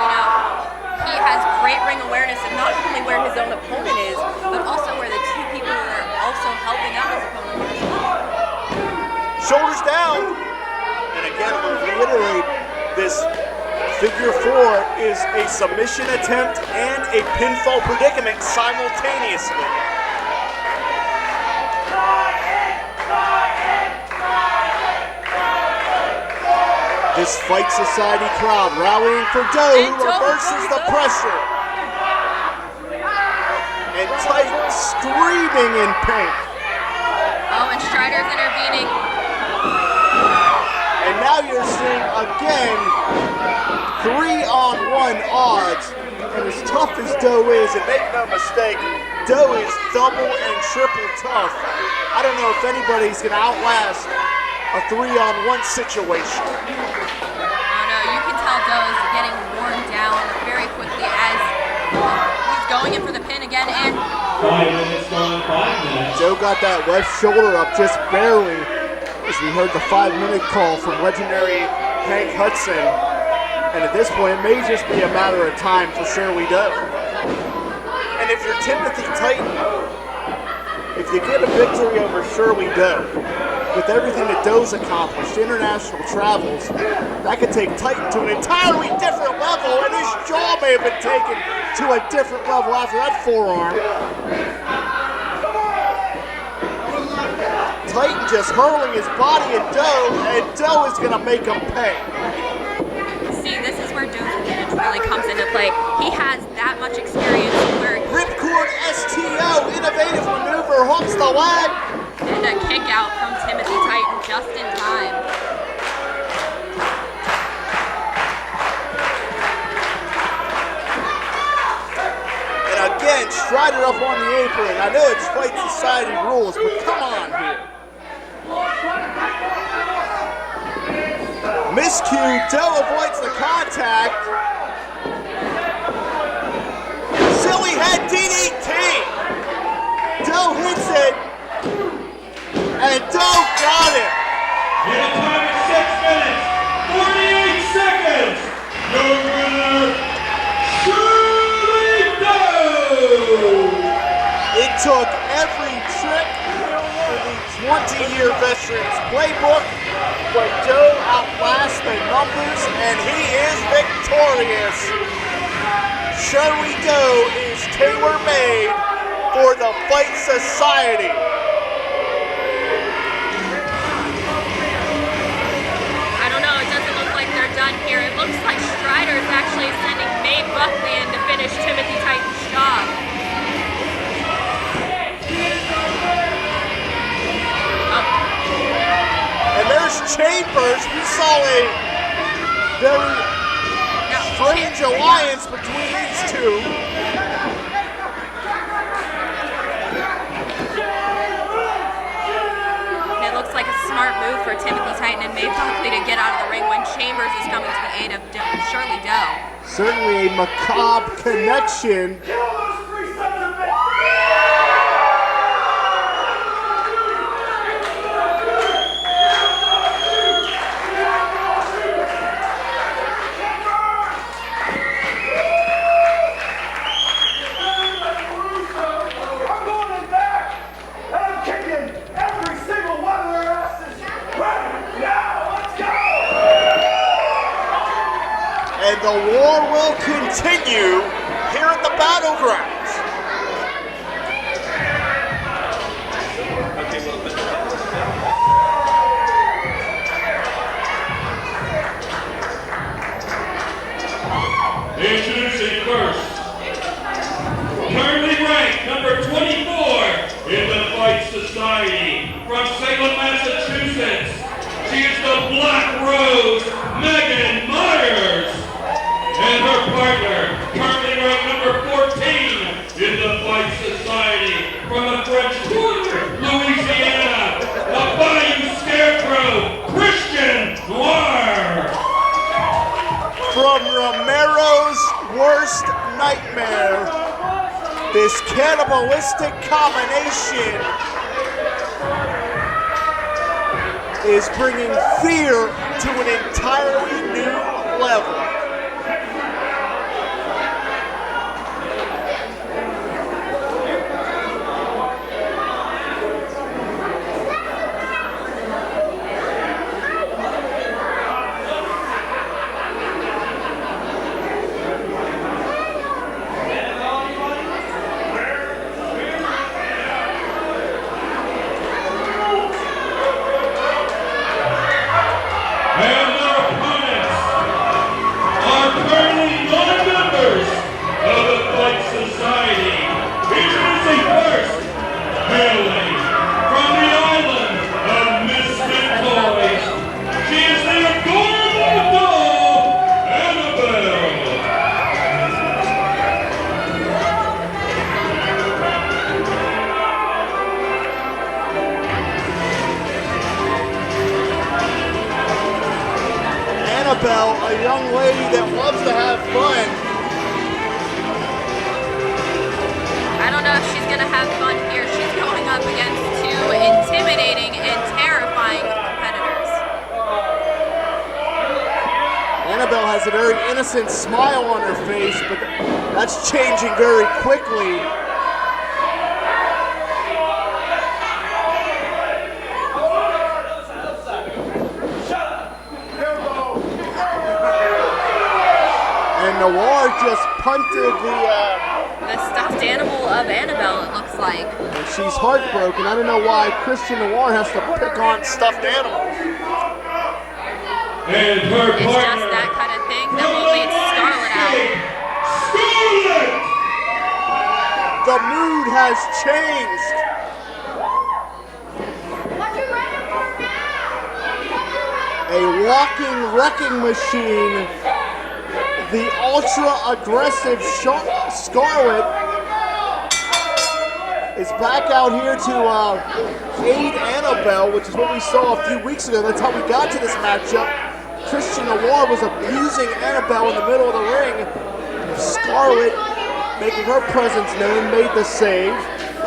he has great ring awareness of not only where his own opponent is, but also where the two people that are also helping out his opponent are as well. Shoulders down. And again, we'll reiterate, this figure four is a submission attempt and a pinfall predicament simultaneously. This Fight Society crowd rallying for Doe, who reverses the pressure. And Titan screaming in pain. Oh, and Strider's intervening. And now you're seeing, again, 3-on-1 odds. And as tough as Doe is, and make no mistake, Doe is double and triple tough. I don't know if anybody's going to outlast a 3-on-1 situation. You can tell Doe is getting worn down very quickly as he's going in for the pin again, and 5 minutes gone, 5 minutes. Doe got that left shoulder up just barely as we heard the 5-minute call from legendary Hank Hudson. And at this point, it may just be a matter of time for Shirley Doe. And if you're Timothy Titan, if you get a victory over Shirley Doe, with everything that Doe's accomplished, international travels, that could take Titan to an entirely different level, and his jaw may have been taken to a different level after that forearm. Titan just hurling his body at Doe, and Doe is going to make him pay. See, this is where Doe's advantage really comes into play. He has that much experience where Ripcord STO, innovative maneuver, hooks the leg. And a kick out from Timothy Titan just in time. And again, Strider up on the apron. I know it's Fight Society rules, but come on here. Miscue, Doe avoids the contact. Silly head DDT. Doe hits it. And Doe got it. In a time of 6 minutes, 48 seconds. Your winner, Shirley Doe. It took every trick in the 20-year veteran's playbook, but Doe outlasts the numbers, and he is victorious. Shirley Doe is tailor-made for the Fight Society. Done here. It looks like Strider is actually sending May Buckley in to finish Timothy Titan's job. And there's Chambers. We saw a very strange alliance between these two. Like a smart move for Timothy Titan and May Buckley to get out of the ring when Chambers is coming to the aid of Shirley Doe. Certainly a macabre connection. And the war will continue here at the Battlegrounds. currently ranked number 24 in the Fight Society from Salem, Massachusetts. She is the Black Rose, Meyers. And her partner, currently ranked number 14 in the Fight Society from the French Quarter, Louisiana, the Bayou Scarecrow, Noir. From Romero's worst nightmare, this cannibalistic combination is bringing fear to an entirely new level. Annabelle, a young lady that loves to have fun. I don't know if she's going to have fun here. She's going up against two intimidating and terrifying competitors. Annabelle has a very innocent smile on her face, but that's changing very quickly. And Noir just punted the stuffed animal of Annabelle, it looks like. And she's heartbroken. I don't know why Christian Noir has to pick on stuffed animals. And her It's partner, just that kind of thing that will lead Scarlett out. The mood has changed. A walking wrecking machine. The ultra-aggressive Scarlett is back out here to aid Annabelle, which is what we saw a few weeks ago. That's how we got to this matchup. Christian Noir was abusing Annabelle in the middle of the ring. Scarlett, making her presence known, made the save.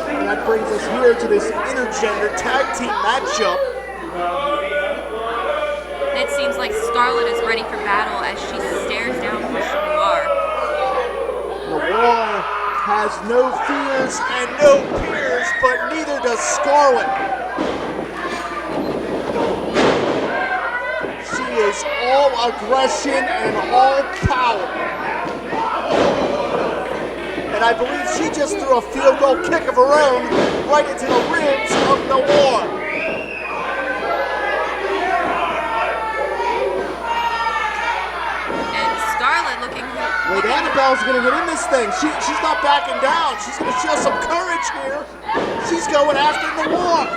And that brings us here to this intergender tag team matchup. It seems like Scarlett is ready for battle as she stares down Christian Noir. Noir has no fears and no peers, but neither does Scarlett. She is all aggression and all power. And I believe she just threw a field goal kick of her own right into the ribs of Noir. Wait, Annabelle's gonna get in this thing. She's not backing down. She's gonna show some courage here. She's going after Noir.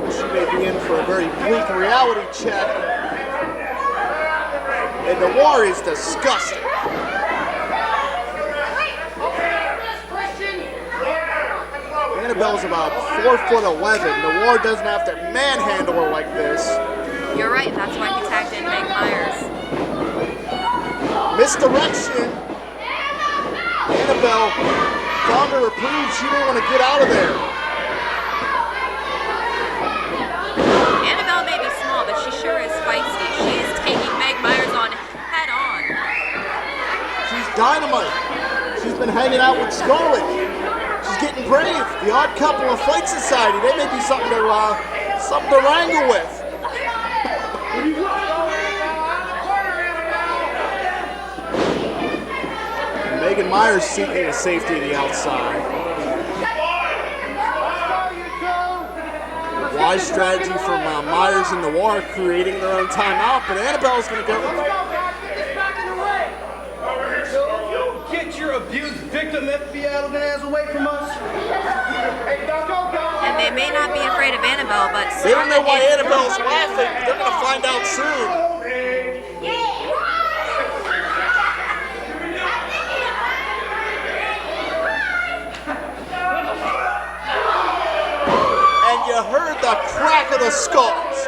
She may be in for a very bleak reality check. And Noir is disgusting. Annabelle's about 4'11". Noir doesn't have to manhandle her like this. You're right, that's why he tagged in Meyers. Misdirection. Annabelle found her reprieve. She didn't want to get out of there. Annabelle may be small, but she sure is feisty. She is taking Meyers on head on. She's dynamite. She's been hanging out with Scarlett. She's getting brave. The odd couple of Fight Society. They may be something to wrangle with. Meyers seeking the safety of the outside. Wise strategy from Meyers and Noir creating their own timeout, but Annabelle's going to go. away from us. And they may not be afraid of Annabelle, but They don't know why Scarlett is- Annabelle's laughing. They're going to find out soon. And you heard the crack of the skulls.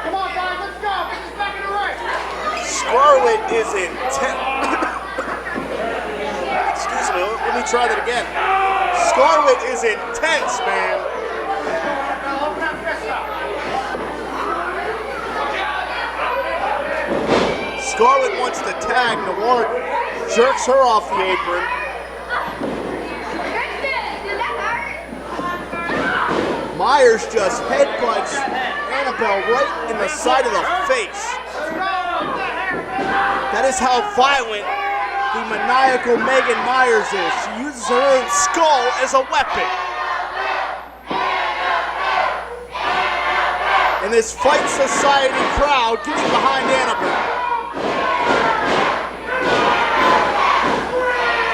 Come on, guys, let's go. Get this back in the ring. Scarlett is intense. Excuse me, let me try that again. Scarlett is intense, man. Open up this up. Scarlett wants to tag. Noir jerks her off the apron. Meyers just headbutts Annabelle right in the side of the face. That is how violent the maniacal Megan Meyers is. She uses her own skull as a weapon. And this Fight Society crowd getting behind Annabelle.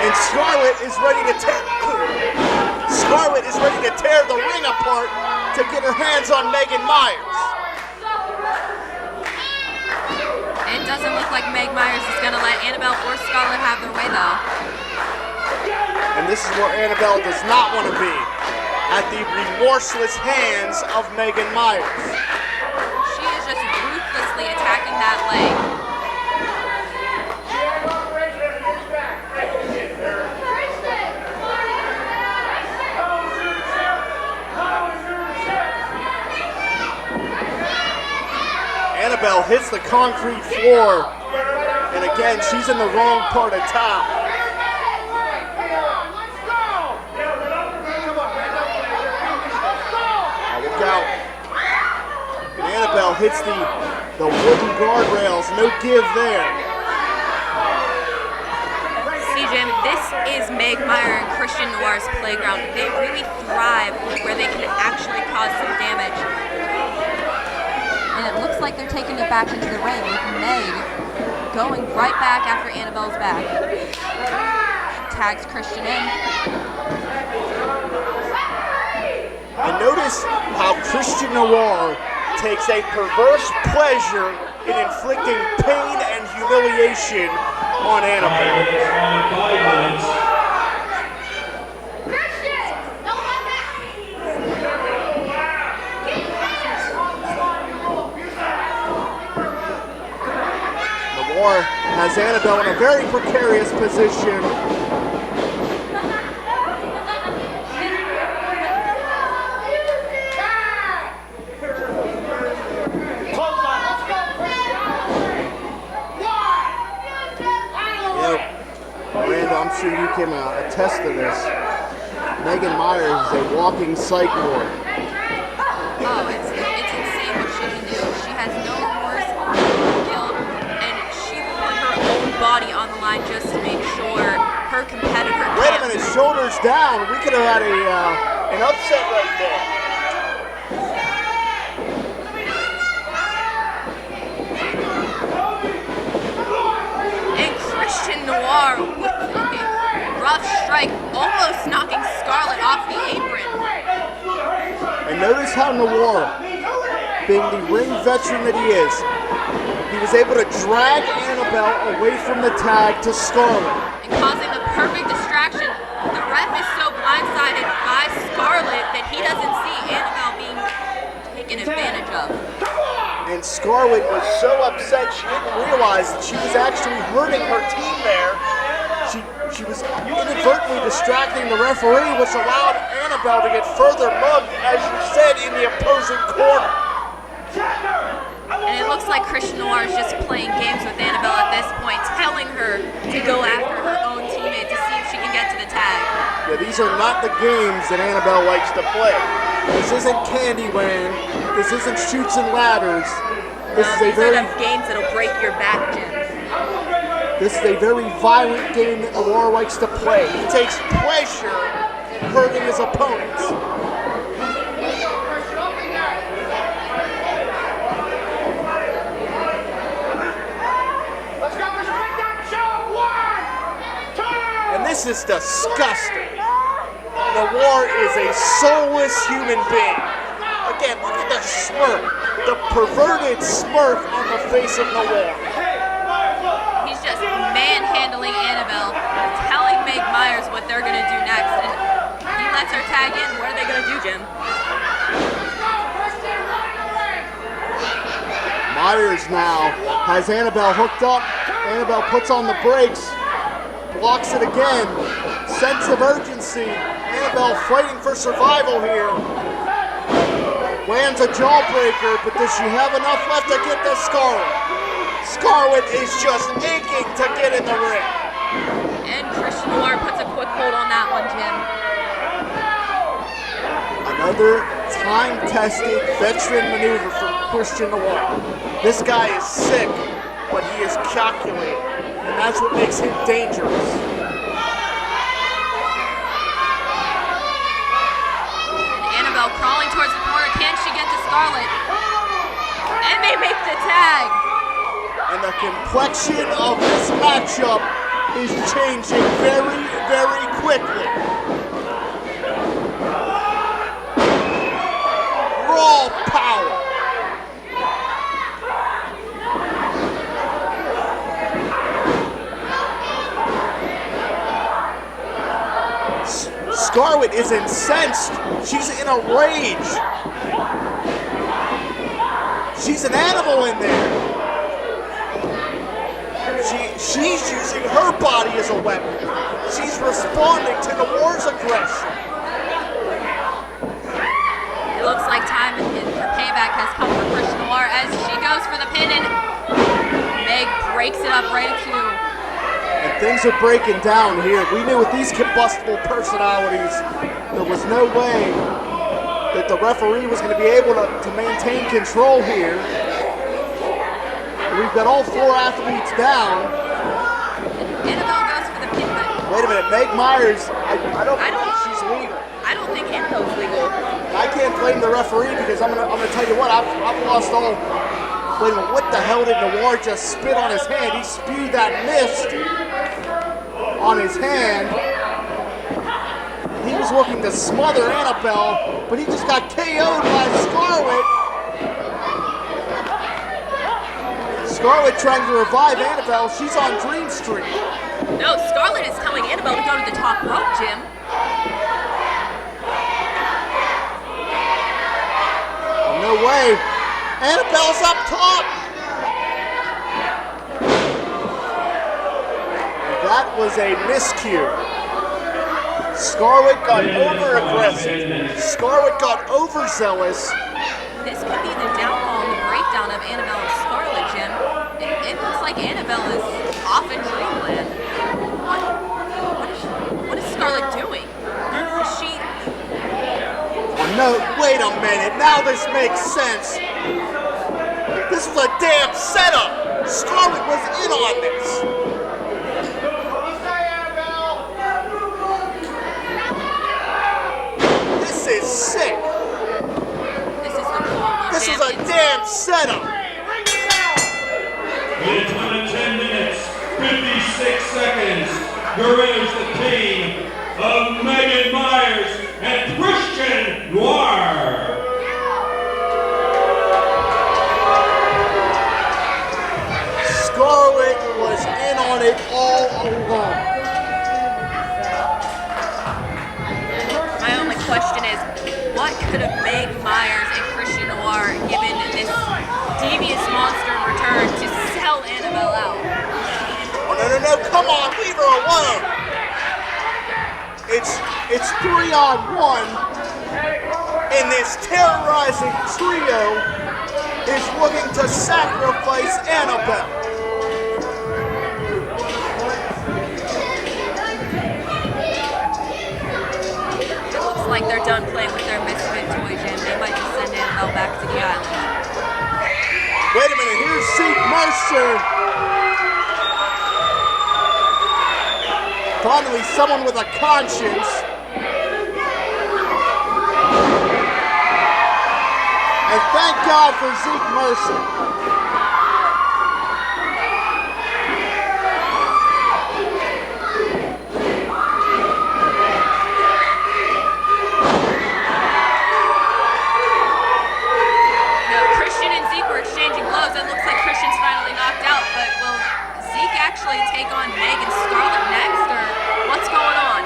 And Scarlett is ready to tear the ring apart to get her hands on Megan Meyers. It doesn't look like Meg Meyers is going to let Annabelle or Scarlett have their way, though. And this is where Annabelle does not want to be, at the remorseless hands of Megan Meyers. She is just ruthlessly attacking that leg. Annabelle hits the concrete floor, and again, she's in the wrong part of town. Look out. And Annabelle hits the wooden guardrails, no give there. See, Jim, this is Meg Meyer and Christian Noir's playground. They really thrive where they can actually cause some damage. And it looks like they're taking it back into the ring with Meg going right back after Annabelle's back. Tags Christian in. And notice how Christian Noir takes a perverse pleasure in inflicting pain and humiliation on Annabelle. Noir has Annabelle in a very precarious position. Miranda, I'm sure you can attest to this. Megan Meyers is a walking psych ward. Oh, it's insane what she can do. She has no remorse, guilt, and she will put her own body on the line just to make sure her competitor Wait a can't. minute, shoulders down. We could have had an upset right there. And Christian Noir with a rough strike, almost knocking Scarlett off the apron. And notice how Noir, being the ring veteran that he is, he was able to drag Annabelle away from the tag to Scarlett. And causing the perfect distraction. The ref is so blindsided by Scarlett that he doesn't see Annabelle being taken advantage of. And Scarlett was so upset she didn't realize that she was actually hurting her team there. She was inadvertently distracting the referee, which allowed Annabelle to get further mugged, as you said, in the opposing corner. And it looks like Christian Noir is just playing games with Annabelle at this point, telling her to go after her own teammate to see if she can get to the tag. Yeah, these are not the games that Annabelle likes to play. This isn't Candyland. This isn't Chutes and Ladders. This is a very games that'll break your back, Jim. This is a very violent game that Noir likes to play. He takes pleasure in hurting his opponents. Let's go, respect that show. 1, 2. This is disgusting. Noir is a soulless human being. Again, look at the smirk. The perverted smirk on the face of Noir. He's just manhandling Annabelle, telling Meg Meyers what they're going to do next, and he lets her tag in. What are they going to do, Jim? Meyers now has Annabelle hooked up. Annabelle puts on the brakes, blocks it again. Sense of urgency. Annabelle fighting for survival here. Lands a jawbreaker, but does she have enough left to get to Scarlett? Scarlett is just aching to get in the ring. And Christian Noir puts a quick hold on that one, Jim. Another time-tested veteran maneuver from Christian Noir. This guy is sick, but he is calculated, and that's what makes him dangerous. Annabelle crawling towards the corner. Can she get to Scarlett? And they make the tag. And the complexion of this matchup is changing very, very quickly. Raw power. Scarlett is incensed. She's in a rage. She's an animal in there. She's using her body as a weapon. She's responding to Noir's aggression. It looks like time for payback has come for Christian Noir as she goes for the pin, and Meg breaks it up right into. And things are breaking down here. We knew with these combustible personalities, there was no way that the referee was going to be able to maintain control here. We've got all four athletes down. Annabelle goes for the pin, but wait a minute, Meg Meyers, I don't think she's legal. I don't think Annabelle's legal. I can't blame the referee because I'm gonna tell you what, I've lost all. Wait a minute, what the hell did Noir just spit on his hand? He spewed that mist on his hand. He was looking to smother Annabelle, but he just got KO'd by Scarlett. Scarlett trying to revive Annabelle. She's on Dream Street. No, Scarlett is telling Annabelle to go to the top rope, Jim. Oh, no way. Annabelle's up top. That was a miscue. Scarlett got over-aggressive. Scarlett got overzealous. This could be the downfall and the breakdown of Annabelle and Scarlett, Jim. It looks like Annabelle is off in dreamland. What is Scarlett doing? Is she... Oh, no, wait a minute. Now this makes sense. This was a damn setup. Scarlett was in on this. This is sick. This is a damn setup. It's been 10 minutes, 56 seconds. Your winners, the team of Megan Meyers and Christian Noir. Scarlett was in on it all along. My only question is, what could have Meg Meyers and Christian Noir given this devious monster in return to sell Annabelle out? Oh, no, come on, leave her alone. It's 3-on-1, and this terrorizing trio is looking to sacrifice Annabelle. Like they're done playing with their misfit toy, Jim. They might just send Annabelle back to the island. Wait a minute, here's Zeke Mercer. Finally, someone with a conscience. And thank God for Zeke Mercer. possibly take on Megan Scarlett next, or what's going on?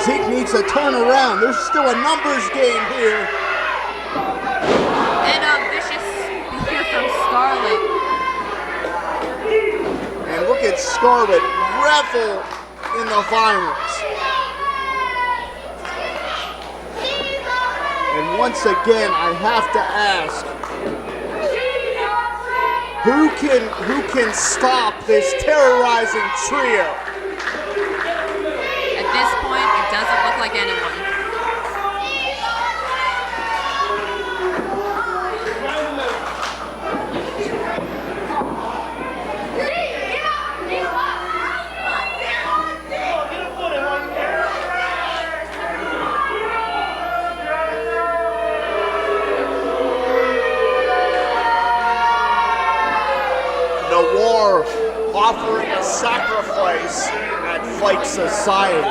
Zeke needs a turnaround. There's still a numbers game here. And a vicious spear from Scarlett. And look at Scarlett revel in the violence. And once again, I have to ask, who can stop this terrorizing trio? At this point, it doesn't look like anyone. Noir offering a sacrifice at Fight Society.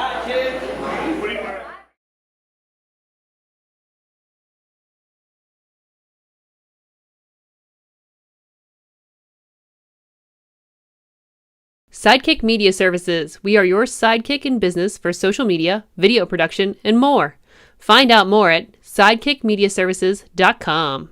Sidekick Media Services. We are your sidekick in business for social media, video production, and more. Find out more at sidekickmediaservices.com.